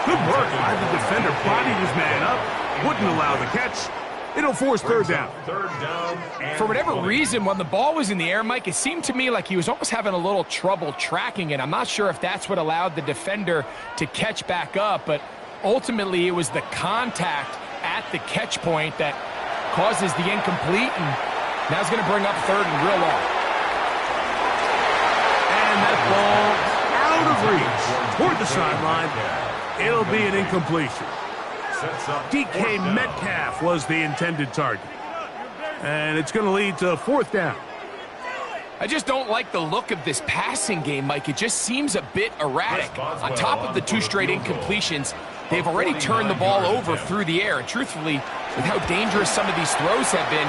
Good work by the defender. Bodied his man up. Wouldn't allow the catch. It'll force 3rd down. 3rd down. For whatever reason, when the ball was in the air, Mike, it seemed to me like he was almost having a little trouble tracking it. I'm not sure if that's what allowed the defender to catch back up, but ultimately it was the contact at the catch point that causes the incomplete, and now it's going to bring up 3rd and real long. And that ball out of reach toward the sideline. It'll be an incompletion. DK Metcalf was the intended target. And it's going to lead to 4th down. I just don't like the look of this passing game, Mike. It just seems a bit erratic. On top of the 2 straight incompletions, they've already turned the ball over through the air. And truthfully, with how dangerous some of these throws have been,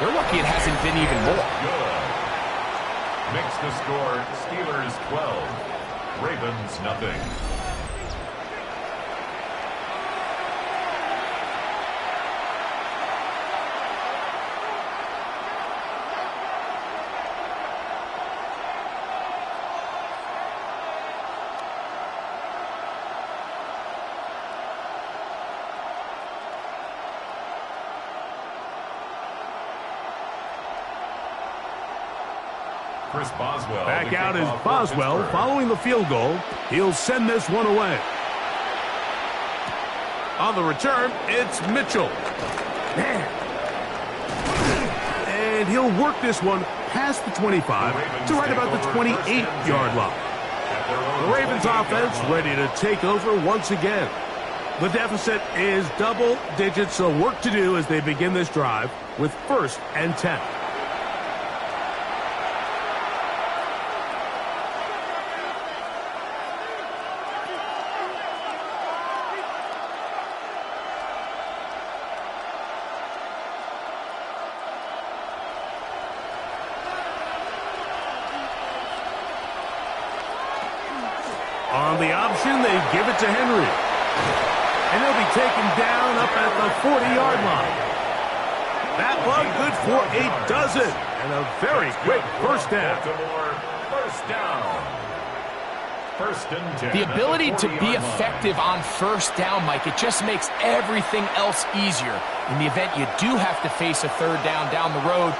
they're lucky it hasn't been even more. Makes the score Steelers 12, Ravens nothing. Back out is Boswell following the field goal. He'll send this one away. On the return, it's Mitchell. Man. And he'll work this one past the 25 to right about the 28-yard line. The Ravens offense ready to take over once again. The deficit is double digits, so work to do as they begin this drive with 1st and 10. On the option, they give it to Henry. And he'll be taken down up at the 40-yard line. That one good for a dozen. And a very quick first down. First down. 1st and 10. The ability to be effective on first down, Mike, it just makes everything else easier. In the event you do have to face a 3rd down the road,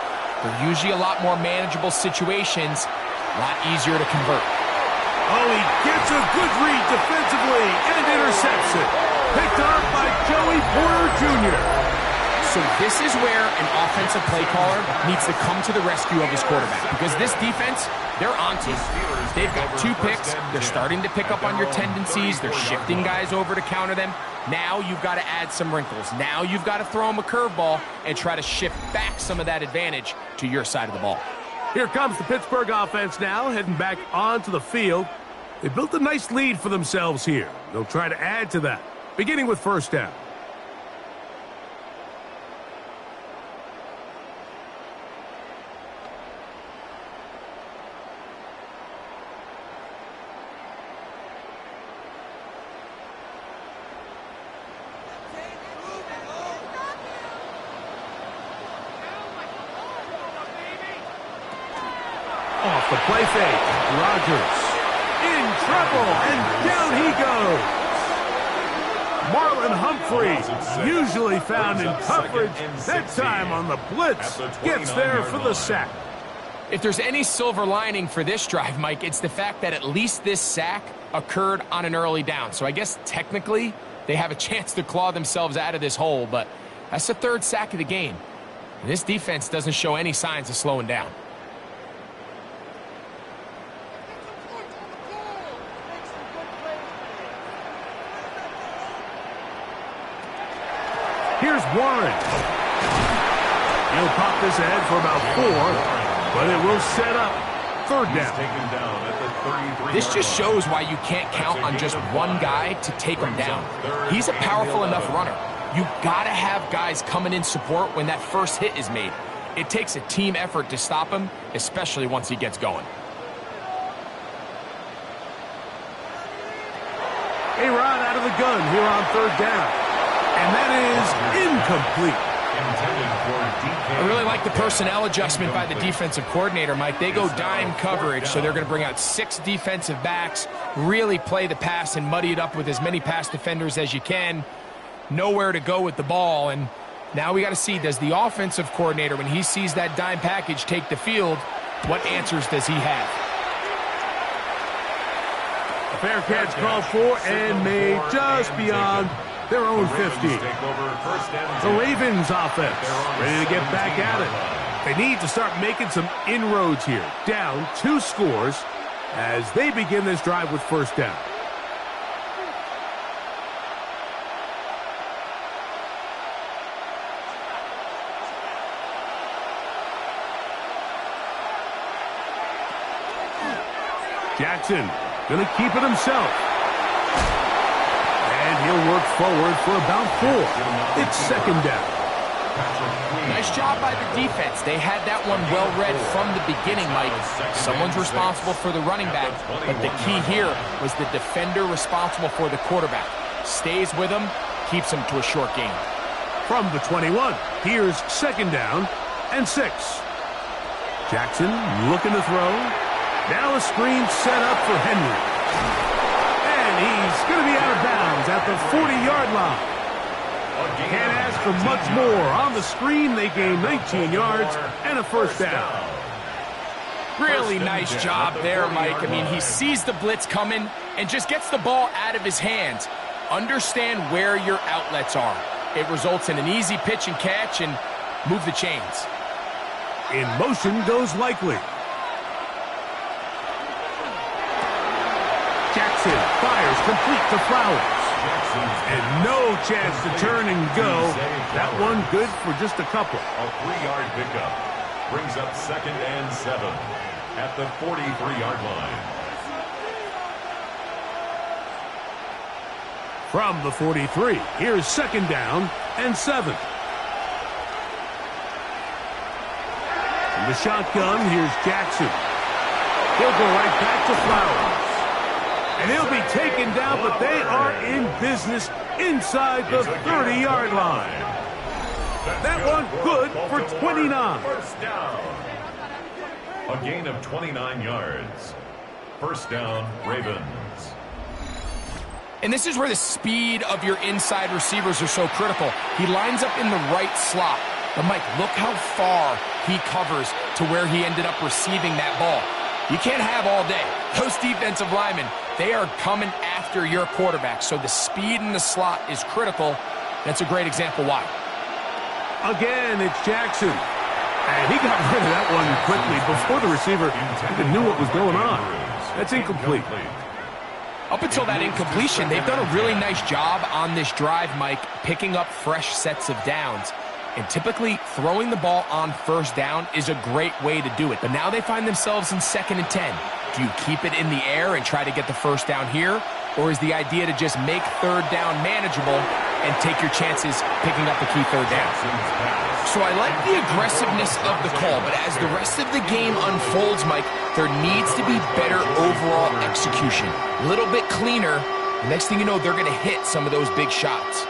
they're usually a lot more manageable situations, a lot easier to convert. Oh, he gets a good read defensively and interception. Picked up by Joey Porter Jr. So this is where an offensive play caller needs to come to the rescue of his quarterback, because this defense, they're onto you. They've got 2 picks. They're starting to pick up on your tendencies. They're shifting guys over to counter them. Now you've got to add some wrinkles. Now you've got to throw them a curveball and try to shift back some of that advantage to your side of the ball. Here comes the Pittsburgh offense now, heading back onto the field. They built a nice lead for themselves here. They'll try to add to that, beginning with 1st down. Off the play fake, Rodgers in trouble, and down he goes. Marlon Humphrey, usually found in coverage, that time on the blitz, gets there for the sack. If there's any silver lining for this drive, Mike, it's the fact that at least this sack occurred on an early down. So I guess technically they have a chance to claw themselves out of this hole, but that's the 3rd sack of the game. And this defense doesn't show any signs of slowing down. Here's Warren. He'll pop this ahead for about 4, but it will set up 3rd down. This just shows why you can't count on just one guy to take him down. He's a powerful enough runner. You've got to have guys coming in support when that first hit is made. It takes a team effort to stop him, especially once he gets going. A-Rod out of the gun here on 3rd down. And that is incomplete. I really like the personnel adjustment by the defensive coordinator, Mike. They go dime coverage, so they're going to bring out 6 defensive backs, really play the pass and muddy it up with as many pass defenders as you can. Nowhere to go with the ball, and now we got to see, does the offensive coordinator, when he sees that dime package take the field, what answers does he have? A fair catch called for and made just beyond their own 50. The Ravens offense ready to get back at it. They need to start making some inroads here. Down 2 scores as they begin this drive with 1st down. Jackson going to keep it himself. And he'll work forward for about 4. It's 2nd down. Nice job by the defense. They had that one well read from the beginning, Mike. Someone's responsible for the running back, but the key here was the defender responsible for the quarterback. Stays with him, keeps him to a short gain. From the 21, here's 2nd down and 6. Jackson looking to throw. Now a screen set up for Henry. And he's going to be out of bounds at the 40-yard line. Can't ask for much more. On the screen, they gain 19 yards and a 1st down. Really nice job there, Mike. I mean, he sees the blitz coming and just gets the ball out of his hands. Understand where your outlets are. It results in an easy pitch and catch and move the chains. In motion goes Likely. Jackson fires complete to Flowers. And no chance to turn and go. That one good for just a couple. A 3-yard pickup brings up 2nd and 7 at the 43-yard line. From the 43, here's 2nd down and 7. From the shotgun, here's Jackson. He'll go right back to Flowers. And he'll be taken down, but they are in business inside the 30-yard line. That one good for 29. First down. A gain of 29 yards. First down, Ravens. And this is where the speed of your inside receivers are so critical. He lines up in the right slot. But, Mike, look how far he covers to where he ended up receiving that ball. You can't have all day. Those defensive linemen, they are coming after your quarterback. So the speed in the slot is critical. That's a great example why. Again, it's Jackson. And he got rid of that one quickly before the receiver even knew what was going on. That's incomplete. Up until that incompletion, they've done a really nice job on this drive, Mike, picking up fresh sets of downs. And typically, throwing the ball on first down is a great way to do it. But now they find themselves in 2nd and 10. Do you keep it in the air and try to get the first down here? Or is the idea to just make 3rd down manageable and take your chances picking up the key 3rd down? So I like the aggressiveness of the call, but as the rest of the game unfolds, Mike, there needs to be better overall execution. A little bit cleaner. Next thing you know, they're going to hit some of those big shots.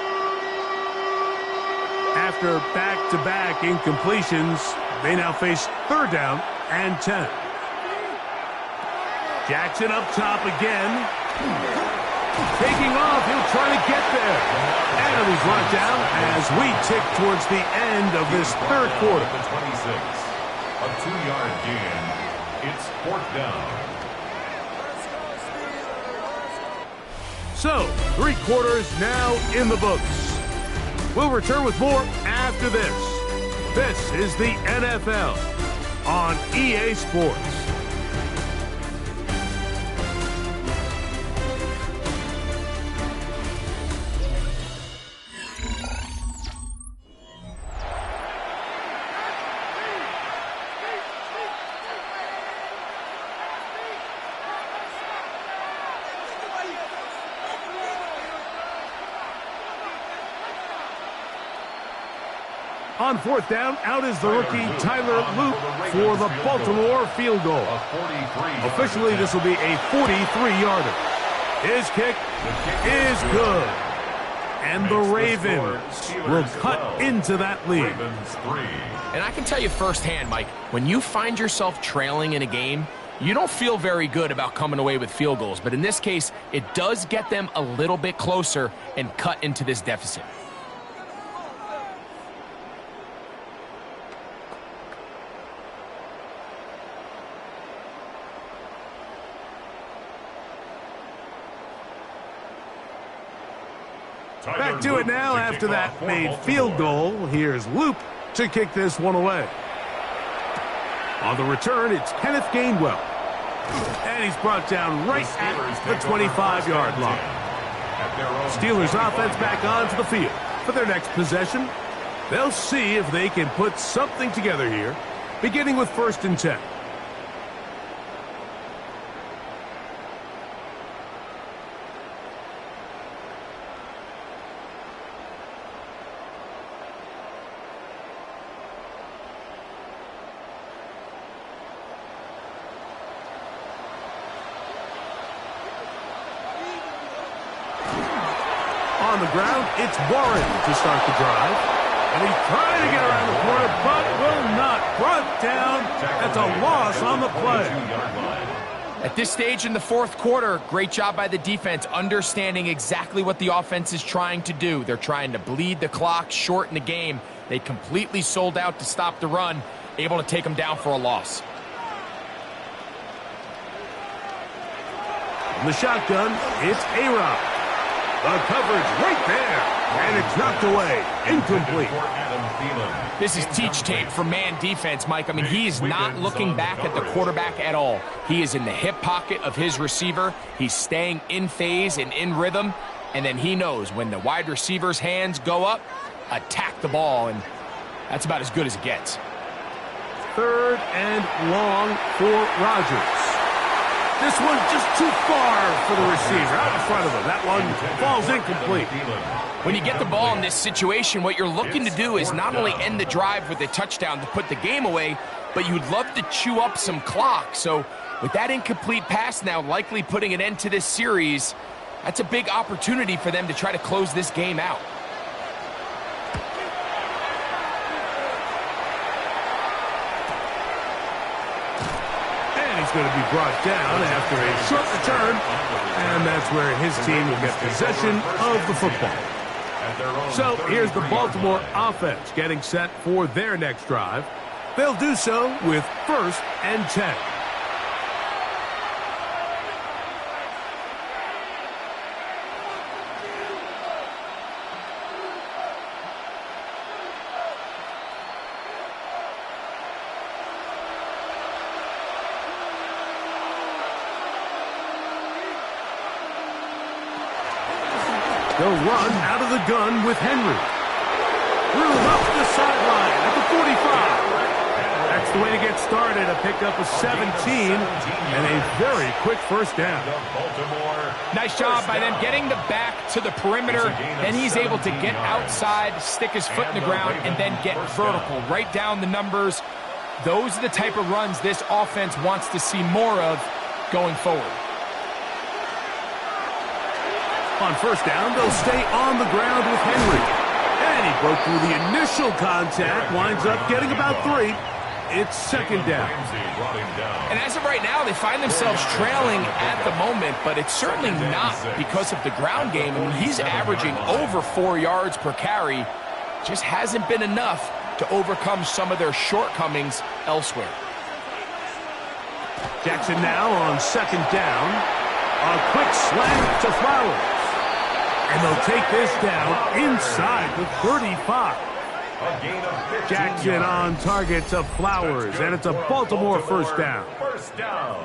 After back-to-back incompletions, they now face 3rd down and 10. Jackson up top again. Taking off, he'll try to get there. And he's brought down as we tick towards the end of this 3rd quarter. The 26. A 2-yard gain. It's 4th down. So, 3 quarters now in the books. We'll return with more after this. This is the NFL on EA Sports. On 4th down, out is the rookie Tyler Loop for the Baltimore field goal. Officially, this will be a 43-yarder. His kick is good. And the Ravens will cut into that lead. And I can tell you firsthand, Mike, when you find yourself trailing in a game, you don't feel very good about coming away with field goals. But in this case, it does get them a little bit closer and cut into this deficit. Back to it now after that made field goal. Here's Loop to kick this one away. On the return, it's Kenneth Gainwell. And he's brought down right at the 25-yard line. Steelers offense back onto the field for their next possession. They'll see if they can put something together here, beginning with 1st and 10. On the ground, it's Warren to start the drive. And he's trying to get around the corner, but will not. Brought down. That's a loss on the play. At this stage in the 4th quarter, great job by the defense, understanding exactly what the offense is trying to do. They're trying to bleed the clock, shorten the game. They completely sold out to stop the run, able to take them down for a loss. From the shotgun, it's A-Rod. The coverage right there. And it's knocked away. Incomplete. This is teach tape for man defense, Mike. I mean, he is not looking back at the quarterback at all. He is in the hip pocket of his receiver. He's staying in phase and in rhythm. And then he knows when the wide receiver's hands go up, attack the ball. And that's about as good as it gets. 3rd and long for Rodgers. This one's just too far for the receiver out in front of him. That one falls incomplete. When you get the ball in this situation, what you're looking to do is not only end the drive with a touchdown to put the game away, but you'd love to chew up some clock. So with that incomplete pass now likely putting an end to this series, that's a big opportunity for them to try to close this game out. He's going to be brought down after a short return, and that's where his team will get possession of the football. So here's the Baltimore offense getting set for their next drive. They'll do so with 1st and 10. They'll run out of the gun with Henry. Through up the sideline at the 45. That's the way to get started. A pickup of 17 and a very quick first down. Nice job by them getting the back to the perimeter. Then he's able to get outside, stick his foot in the ground, and then get vertical. Right down the numbers. Those are the type of runs this offense wants to see more of going forward. On first down, they'll stay on the ground with Henry. And he broke through the initial contact, winds up getting about 3. It's 2nd down. And as of right now, they find themselves trailing at the moment, but it's certainly not because of the ground game. I mean, he's averaging over 4 yards per carry. Just hasn't been enough to overcome some of their shortcomings elsewhere. Jackson now on 2nd down. A quick slant to Flowers. And they'll take this down inside the 35. Jackson on target to Flowers, and it's a Baltimore first down. First down.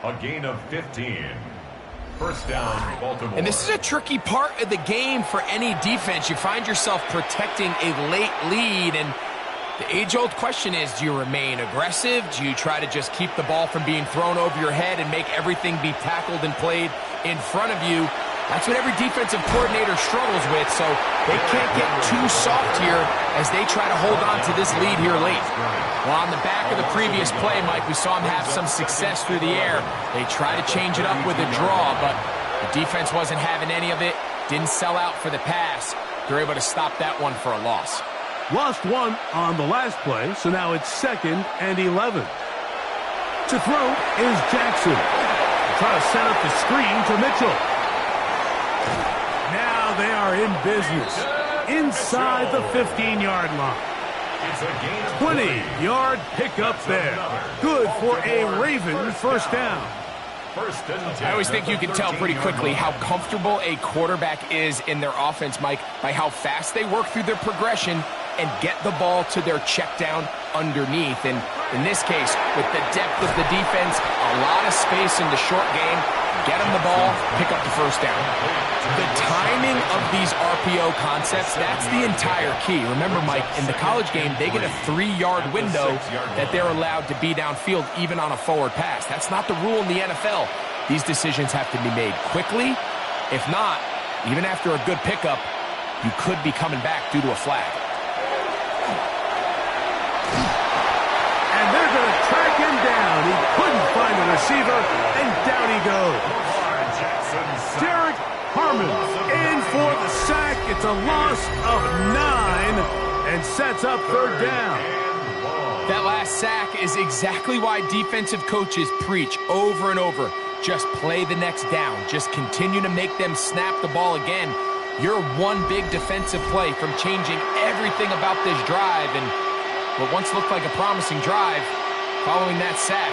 A gain of 15. First down, Baltimore. And this is a tricky part of the game for any defense. You find yourself protecting a late lead, and the age-old question is, do you remain aggressive? Do you try to just keep the ball from being thrown over your head and make everything be tackled and played in front of you? That's what every defensive coordinator struggles with, so they can't get too soft here as they try to hold on to this lead here late. Well, on the back of the previous play, Mike, we saw them have some success through the air. They try to change it up with a draw, but the defense wasn't having any of it, didn't sell out for the pass. They're able to stop that one for a loss. Lost 1 on the last play, so now it's 2nd and 11. To throw is Jackson. Try to set up the screen to Mitchell. Now they are in business inside the 15-yard line. 20-yard pickup there. Good for a Ravens first down. I always think you can tell pretty quickly how comfortable a quarterback is in their offense, Mike, by how fast they work through their progression and get the ball to their check down underneath. And in this case, with the depth of the defense, a lot of space in the short game, get them the ball, pick up the first down. The timing of these RPO concepts, that's the entire key. Remember, Mike, in the college game, they get a 3-yard window that they're allowed to be downfield even on a forward pass. That's not the rule in the NFL. These decisions have to be made quickly. If not, even after a good pickup, you could be coming back due to a flag. And they're going to track him down. He couldn't find the receiver, and down he goes. Derek Harmon in for the sack. It's a loss of 9 and sets up 3rd down. That last sack is exactly why defensive coaches preach over and over. Just play the next down. Just continue to make them snap the ball again. You're one big defensive play from changing everything about this drive, and what once looked like a promising drive, following that sack,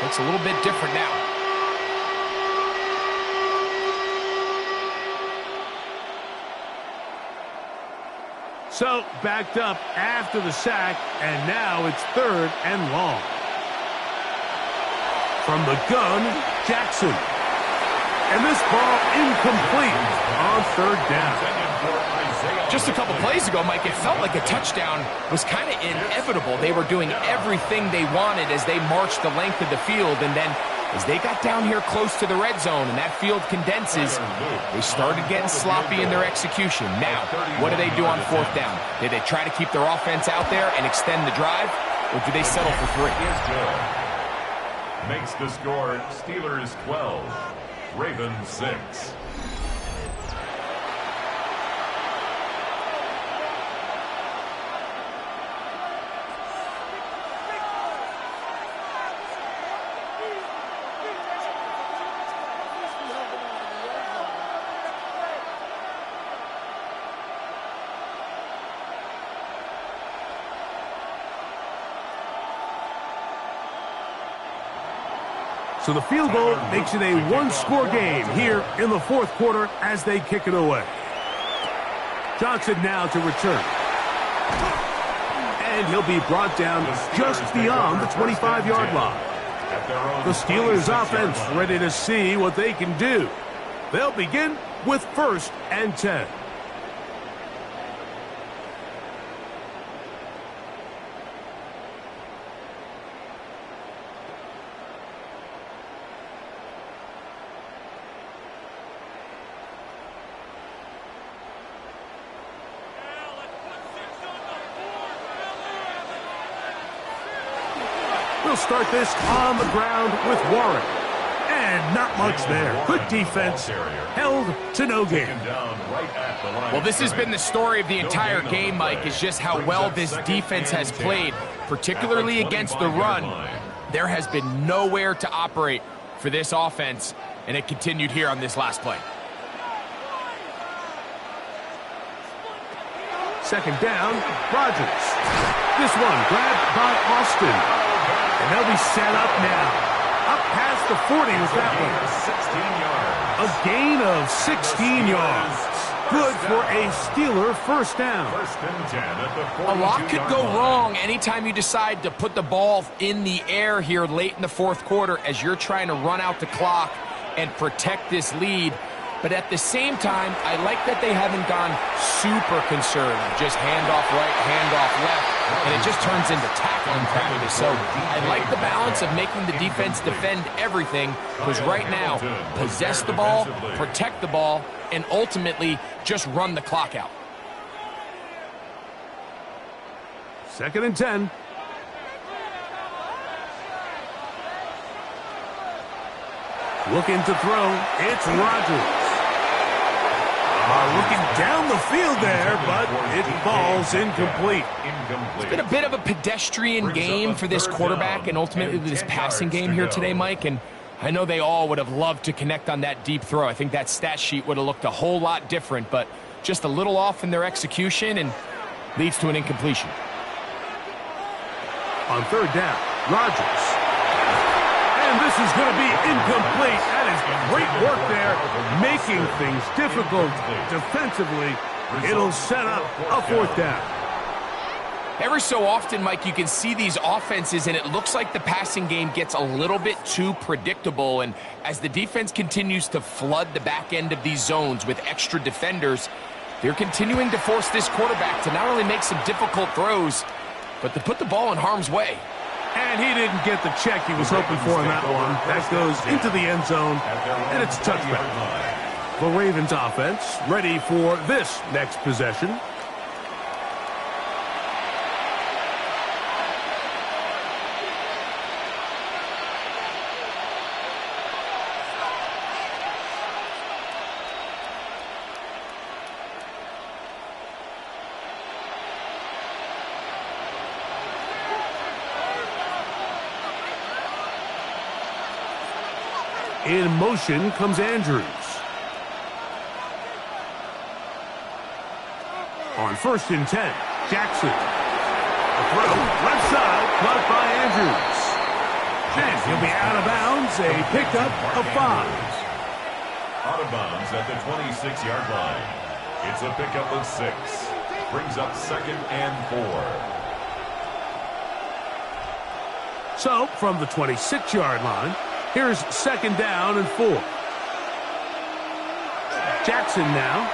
looks a little bit different now. So, backed up after the sack, and now it's 3rd and long. From the gun, Jackson. And this ball incomplete on 3rd down. Just a couple plays ago, Mike, it felt like a touchdown was kind of inevitable. They were doing everything they wanted as they marched the length of the field, and then as they got down here close to the red zone and that field condenses, they started getting sloppy in their execution. Now, what do they do on 4th down? Did they try to keep their offense out there and extend the drive, or do they settle for 3? Makes the score Steelers 12, Ravens 6. So the field goal makes it a one-score game here in the 4th quarter as they kick it away. Johnson now to return. And he'll be brought down just beyond the 25-yard line. The Steelers offense ready to see what they can do. They'll begin with 1st and 10. We'll start this on the ground with Warren. And not much there. Good defense. Held to no gain. Well, this has been the story of the entire game, Mike, is just how well this defense has played, particularly against the run. There has been nowhere to operate for this offense, and it continued here on this last play. 2nd down, Rodgers. This one grabbed by Austin. And they'll be set up now. Up past the 40 with that one. 16 yards. A gain of 16 yards. Good for a Steeler 1st down. 1st and 10 at the 42-yard line. A lot could go wrong anytime you decide to put the ball in the air here late in the 4th quarter as you're trying to run out the clock and protect this lead. But at the same time, I like that they haven't gone super conservative. Just handoff right, handoff left, and it just turns into tackling practice. So I like the balance of making the defense defend everything, because right now, possess the ball, protect the ball, and ultimately just run the clock out. 2nd and 10. Looking to throw, it's Rodgers. Looking down the field there, but it falls incomplete. It's been a bit of a pedestrian game for this quarterback and ultimately this passing game here today, Mike. And I know they all would have loved to connect on that deep throw. I think that stat sheet would have looked a whole lot different, but just a little off in their execution and leads to an incompletion. On 3rd down, Rodgers. And this is going to be incomplete. That is great work there, making things difficult defensively. It'll set up a 4th down. Every so often, Mike, you can see these offenses, and it looks like the passing game gets a little bit too predictable. And as the defense continues to flood the back end of these zones with extra defenders, they're continuing to force this quarterback to not only make some difficult throws, but to put the ball in harm's way. And he didn't get the check he was hoping for in that one. That goes into the end zone, and it's a touchback. The Ravens offense ready for this next possession. In motion comes Andrews. On 1st and 10, Jackson. The throw, left side, caught by Andrews. And he'll be out of bounds, a pickup of 5. Out of bounds at the 26-yard line. It's a pickup of 6. brings up 2nd and 4. So, from the 26-yard line, here's 2nd down and 4. Jackson now.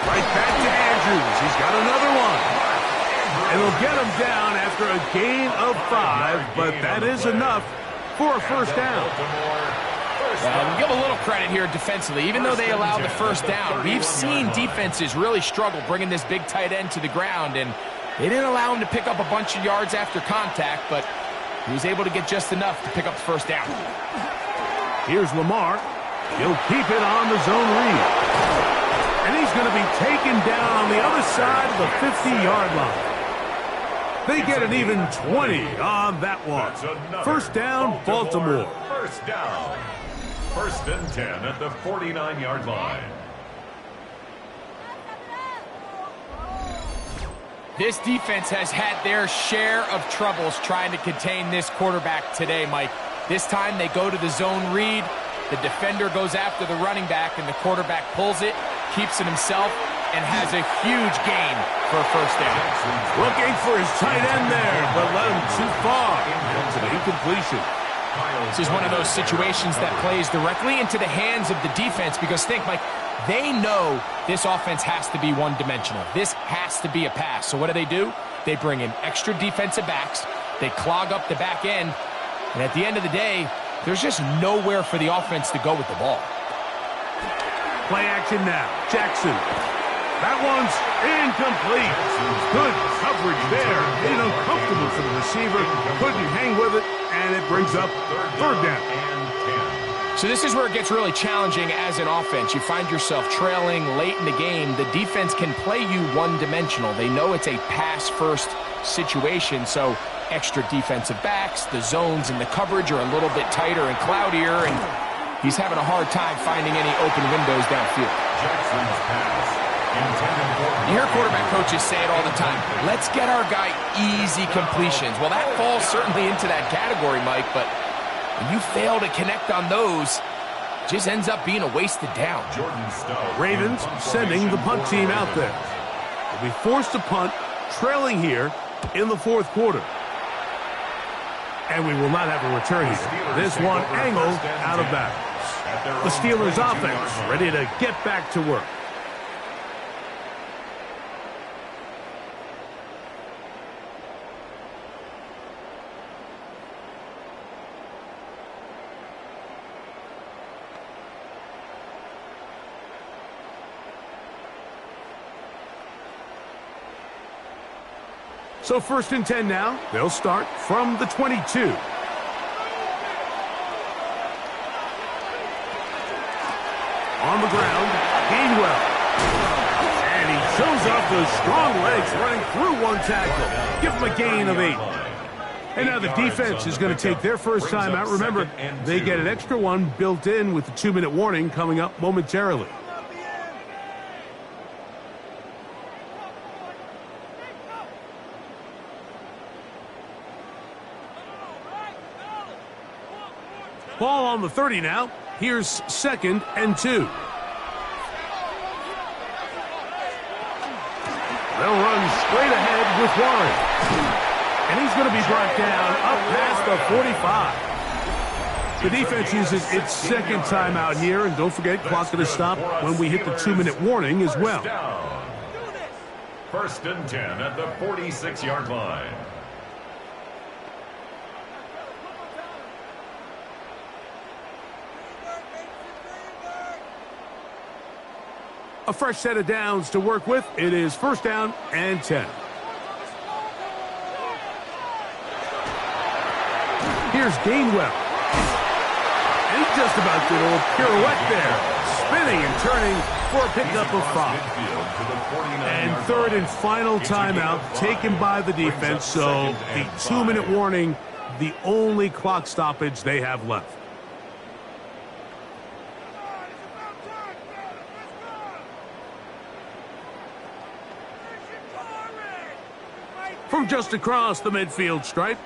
Right back to Andrews. He's got another one. And he'll get him down after a gain of 5, but that is enough for a first down. We'll give a little credit here defensively. Even though they allowed the first down, we've seen defenses really struggle bringing this big tight end to the ground, and they didn't allow him to pick up a bunch of yards after contact, but he was able to get just enough to pick up the first down. Here's Lamar. He'll keep it on the zone read. And he's going to be taken down on the other side of the 50-yard line. They get an even 20 on that one. First down, Baltimore. First down. 1st and 10 at the 49-yard line. This defense has had their share of troubles trying to contain this quarterback today, Mike. This time they go to the zone read. The defender goes after the running back, and the quarterback pulls it, keeps it himself, and has a huge gain for a first down. Looking for his tight end there, but led him too far. It's an incompletion. This is one of those situations that plays directly into the hands of the defense because think, Mike, they know this offense has to be one-dimensional. This has to be a pass. So what do? They bring in extra defensive backs. They clog up the back end. And at the end of the day, there's just nowhere for the offense to go with the ball. Play action now. Jackson. That one's incomplete. Good coverage there. Made it uncomfortable for the receiver. Couldn't hang with it, and it brings up 3rd down. So this is where it gets really challenging as an offense. You find yourself trailing late in the game. The defense can play you one-dimensional. They know it's a pass-first situation, so extra defensive backs, the zones and the coverage are a little bit tighter and cloudier, and he's having a hard time finding any open windows downfield. Jackson's pass. You hear quarterback coaches say it all the time. Let's get our guy easy completions. Well, that falls certainly into that category, Mike, but when you fail to connect on those, it just ends up being a wasted down. Ravens sending the punt team out there. They'll be forced to punt, trailing here in the 4th quarter. And we will not have a return here. This one angled out of bounds. The Steelers offense ready to get back to work. So 1st and 10 now. They'll start from the 22. On the ground, Gainwell. And he shows off those strong legs running through one tackle. Give him a gain of 8. And now the defense is going to take their first time out. Remember, they get an extra one built in with the 2-minute warning coming up momentarily. Ball on the 30 now. Here's 2nd and 2. They'll run straight ahead with Warren. And he's going to be brought down up past the 45. The defense uses its 2nd timeout here. And don't forget, clock going to stop when we hit the 2-minute warning as well. 1st and 10 at the 46-yard line. A fresh set of downs to work with. It is 1st down and 10. Here's Gainwell. And he just about did a little pirouette there. Spinning and turning for a pickup of 5. And 3rd and final timeout taken by the defense. So the 2-minute warning, the only clock stoppage they have left. From just across the midfield stripe,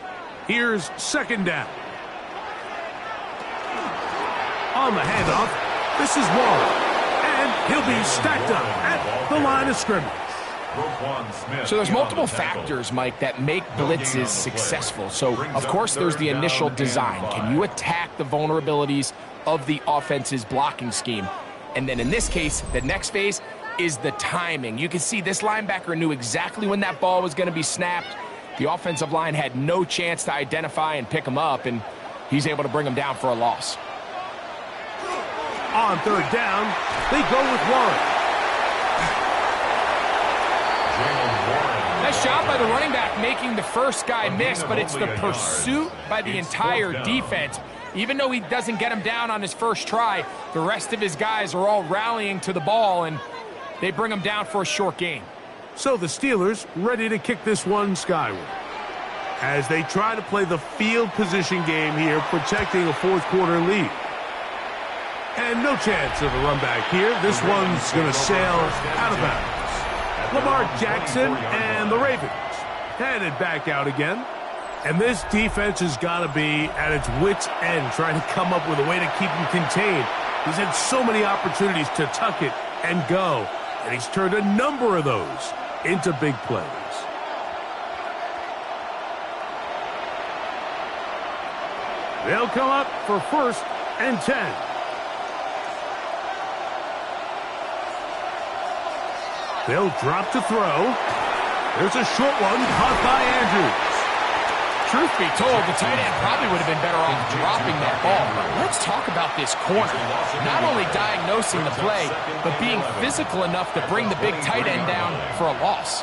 here's 2nd down. On the handoff, this is Waller. And he'll be stacked up at the line of scrimmage. So there's multiple factors, Mike, that make blitzes successful. So, of course, there's the initial design. Can you attack the vulnerabilities of the offense's blocking scheme? And then in this case, the next phase is the timing. You can see this linebacker knew exactly when that ball was going to be snapped. The offensive line had no chance to identify and pick him up, and he's able to bring him down for a loss. On third down, they go with Warren. Nice job by the running back making the first guy miss, but it's the pursuit by the entire defense. Even though he doesn't get him down on his first try, the rest of his guys are all rallying to the ball, and they bring him down for a short gain. So the Steelers ready to kick this one skyward as they try to play the field position game here, protecting a fourth-quarter lead. And no chance of a run back here. This one's going to sail out of bounds. Lamar Jackson and the Ravens headed back out again. And this defense has got to be at its wits' end, trying to come up with a way to keep him contained. He's had so many opportunities to tuck it and go, and he's turned a number of those into big plays. They'll come up for 1st and 10. They'll drop to throw. There's a short one caught by Andrews. Truth be told, the tight end probably would have been better off dropping that ball. But let's talk about this corner. Not only diagnosing the play, but being physical enough to bring the big tight end down for a loss.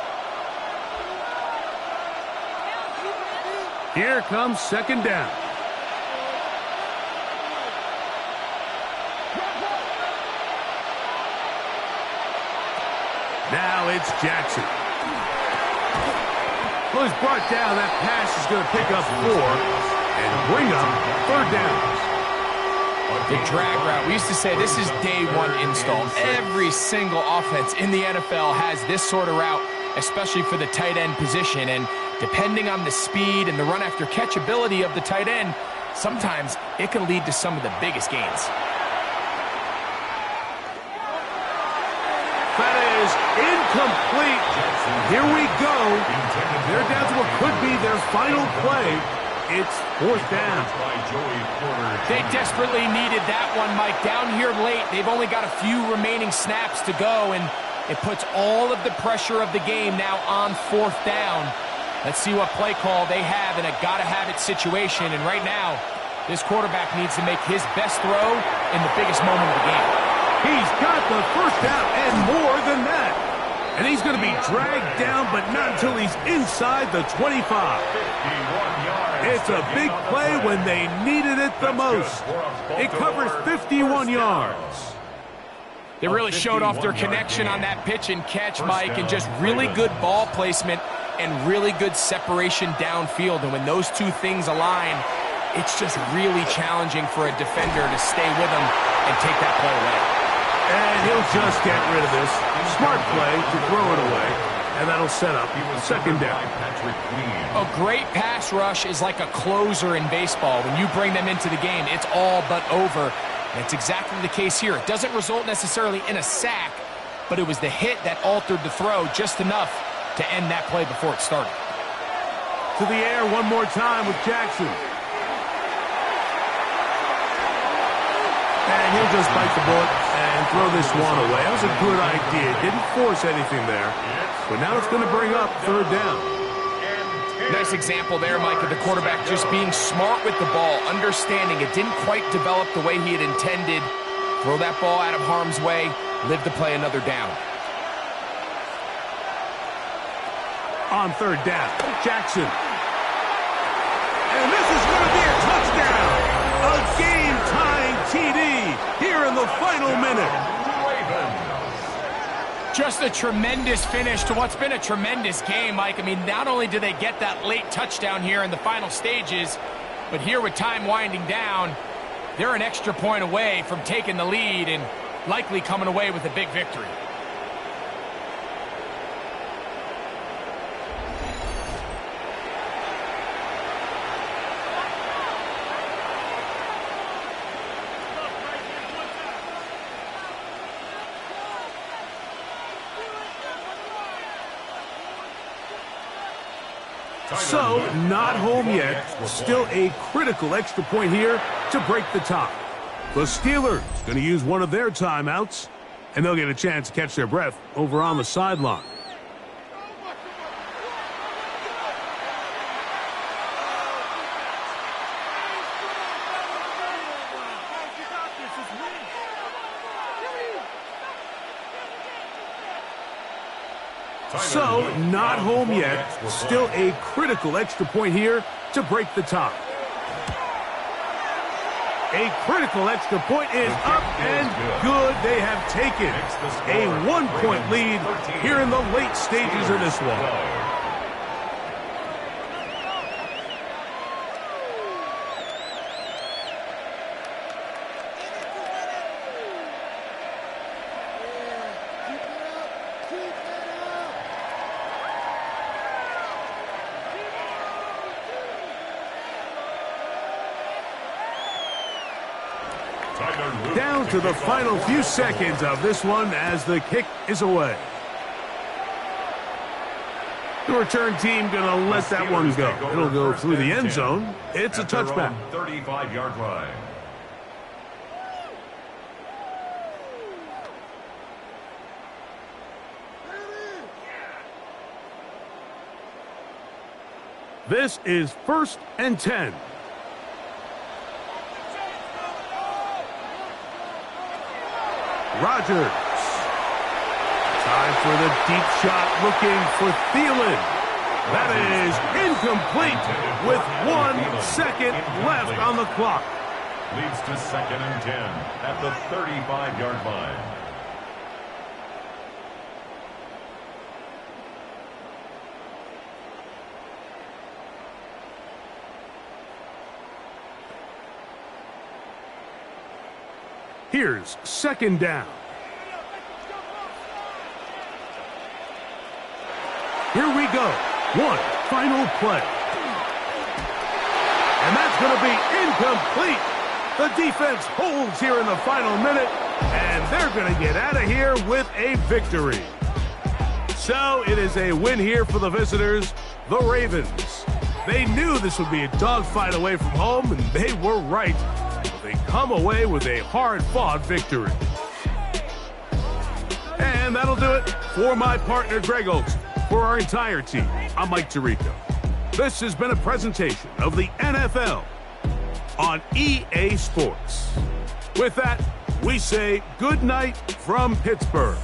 Here comes 2nd down. Now it's Jackson. Well, he's brought down. That pass is going to pick up 4 and bring up 3rd down. The drag route. We used to say this is day one install. Every single offense in the NFL has this sort of route, especially for the tight end position. And depending on the speed and the run after catch ability of the tight end, sometimes it can lead to some of the biggest gains. That is incomplete. Here we go. They're down to what could be their final play. It's 4th down. They desperately needed that one, Mike. Down here late, they've only got a few remaining snaps to go, and it puts all of the pressure of the game now on 4th down. Let's see what play call they have in a gotta-have-it situation. And right now, this quarterback needs to make his best throw in the biggest moment of the game. He's got the 1st down and more than that. And he's going to be dragged down, but not until he's inside the 25. It's a big play when they needed it the most. It covers 51 yards. They really showed off their connection on that pitch and catch, Mike, and just really good ball placement and really good separation downfield. And when those two things align, it's just really challenging for a defender to stay with them and take that play away. And he'll just get rid of this. Smart play to throw it away. And that'll set up 2nd down. A great pass rush is like a closer in baseball. When you bring them into the game, it's all but over. And it's exactly the case here. It doesn't result necessarily in a sack, but it was the hit that altered the throw just enough to end that play before it started. To the air one more time with Jackson. And he'll just bite the bullet and throw this one away. That was a good idea. Didn't force anything there. But now it's going to bring up 3rd down. Nice example there, Mike, of the quarterback just being smart with the ball, understanding it didn't quite develop the way he had intended. Throw that ball out of harm's way, live to play another down. On 3rd down, Jackson. And this is going to be a touchdown. A game-tying TD here in the final minute. Just a tremendous finish to what's been a tremendous game, Mike. I mean, not only do they get that late touchdown here in the final stages, but here with time winding down, they're an extra point away from taking the lead and likely coming away with a big victory. So, not home yet. Still a critical extra point here to break the tie. The Steelers going to use one of their timeouts, and they'll get a chance to catch their breath over on the sideline. So, not home yet. Still a critical extra point here to break the tie. A critical extra point is up and good. They have taken a 1-point lead here in the late stages of this one. Down to the final few seconds of this one as the kick is away. The return team going to let that one go. It'll go through the end zone. It's a touchback. 35-yard line. This is 1st and 10. Rodgers. Time for the deep shot, looking for Thielen. That is incomplete with 1 second left on the clock. Leads to 2nd and 10 at the 35-yard line. Here's 2nd down. Here we go. One final play. And that's going to be incomplete. The defense holds here in the final minute, and they're going to get out of here with a victory. So it is a win here for the visitors, the Ravens. They knew this would be a dogfight away from home, and they were right. They come away with a hard-fought victory. And that'll do it for my partner, Greg Olson. For our entire team, I'm Mike Tirico. This has been a presentation of the NFL on EA Sports. With that, we say good night from Pittsburgh.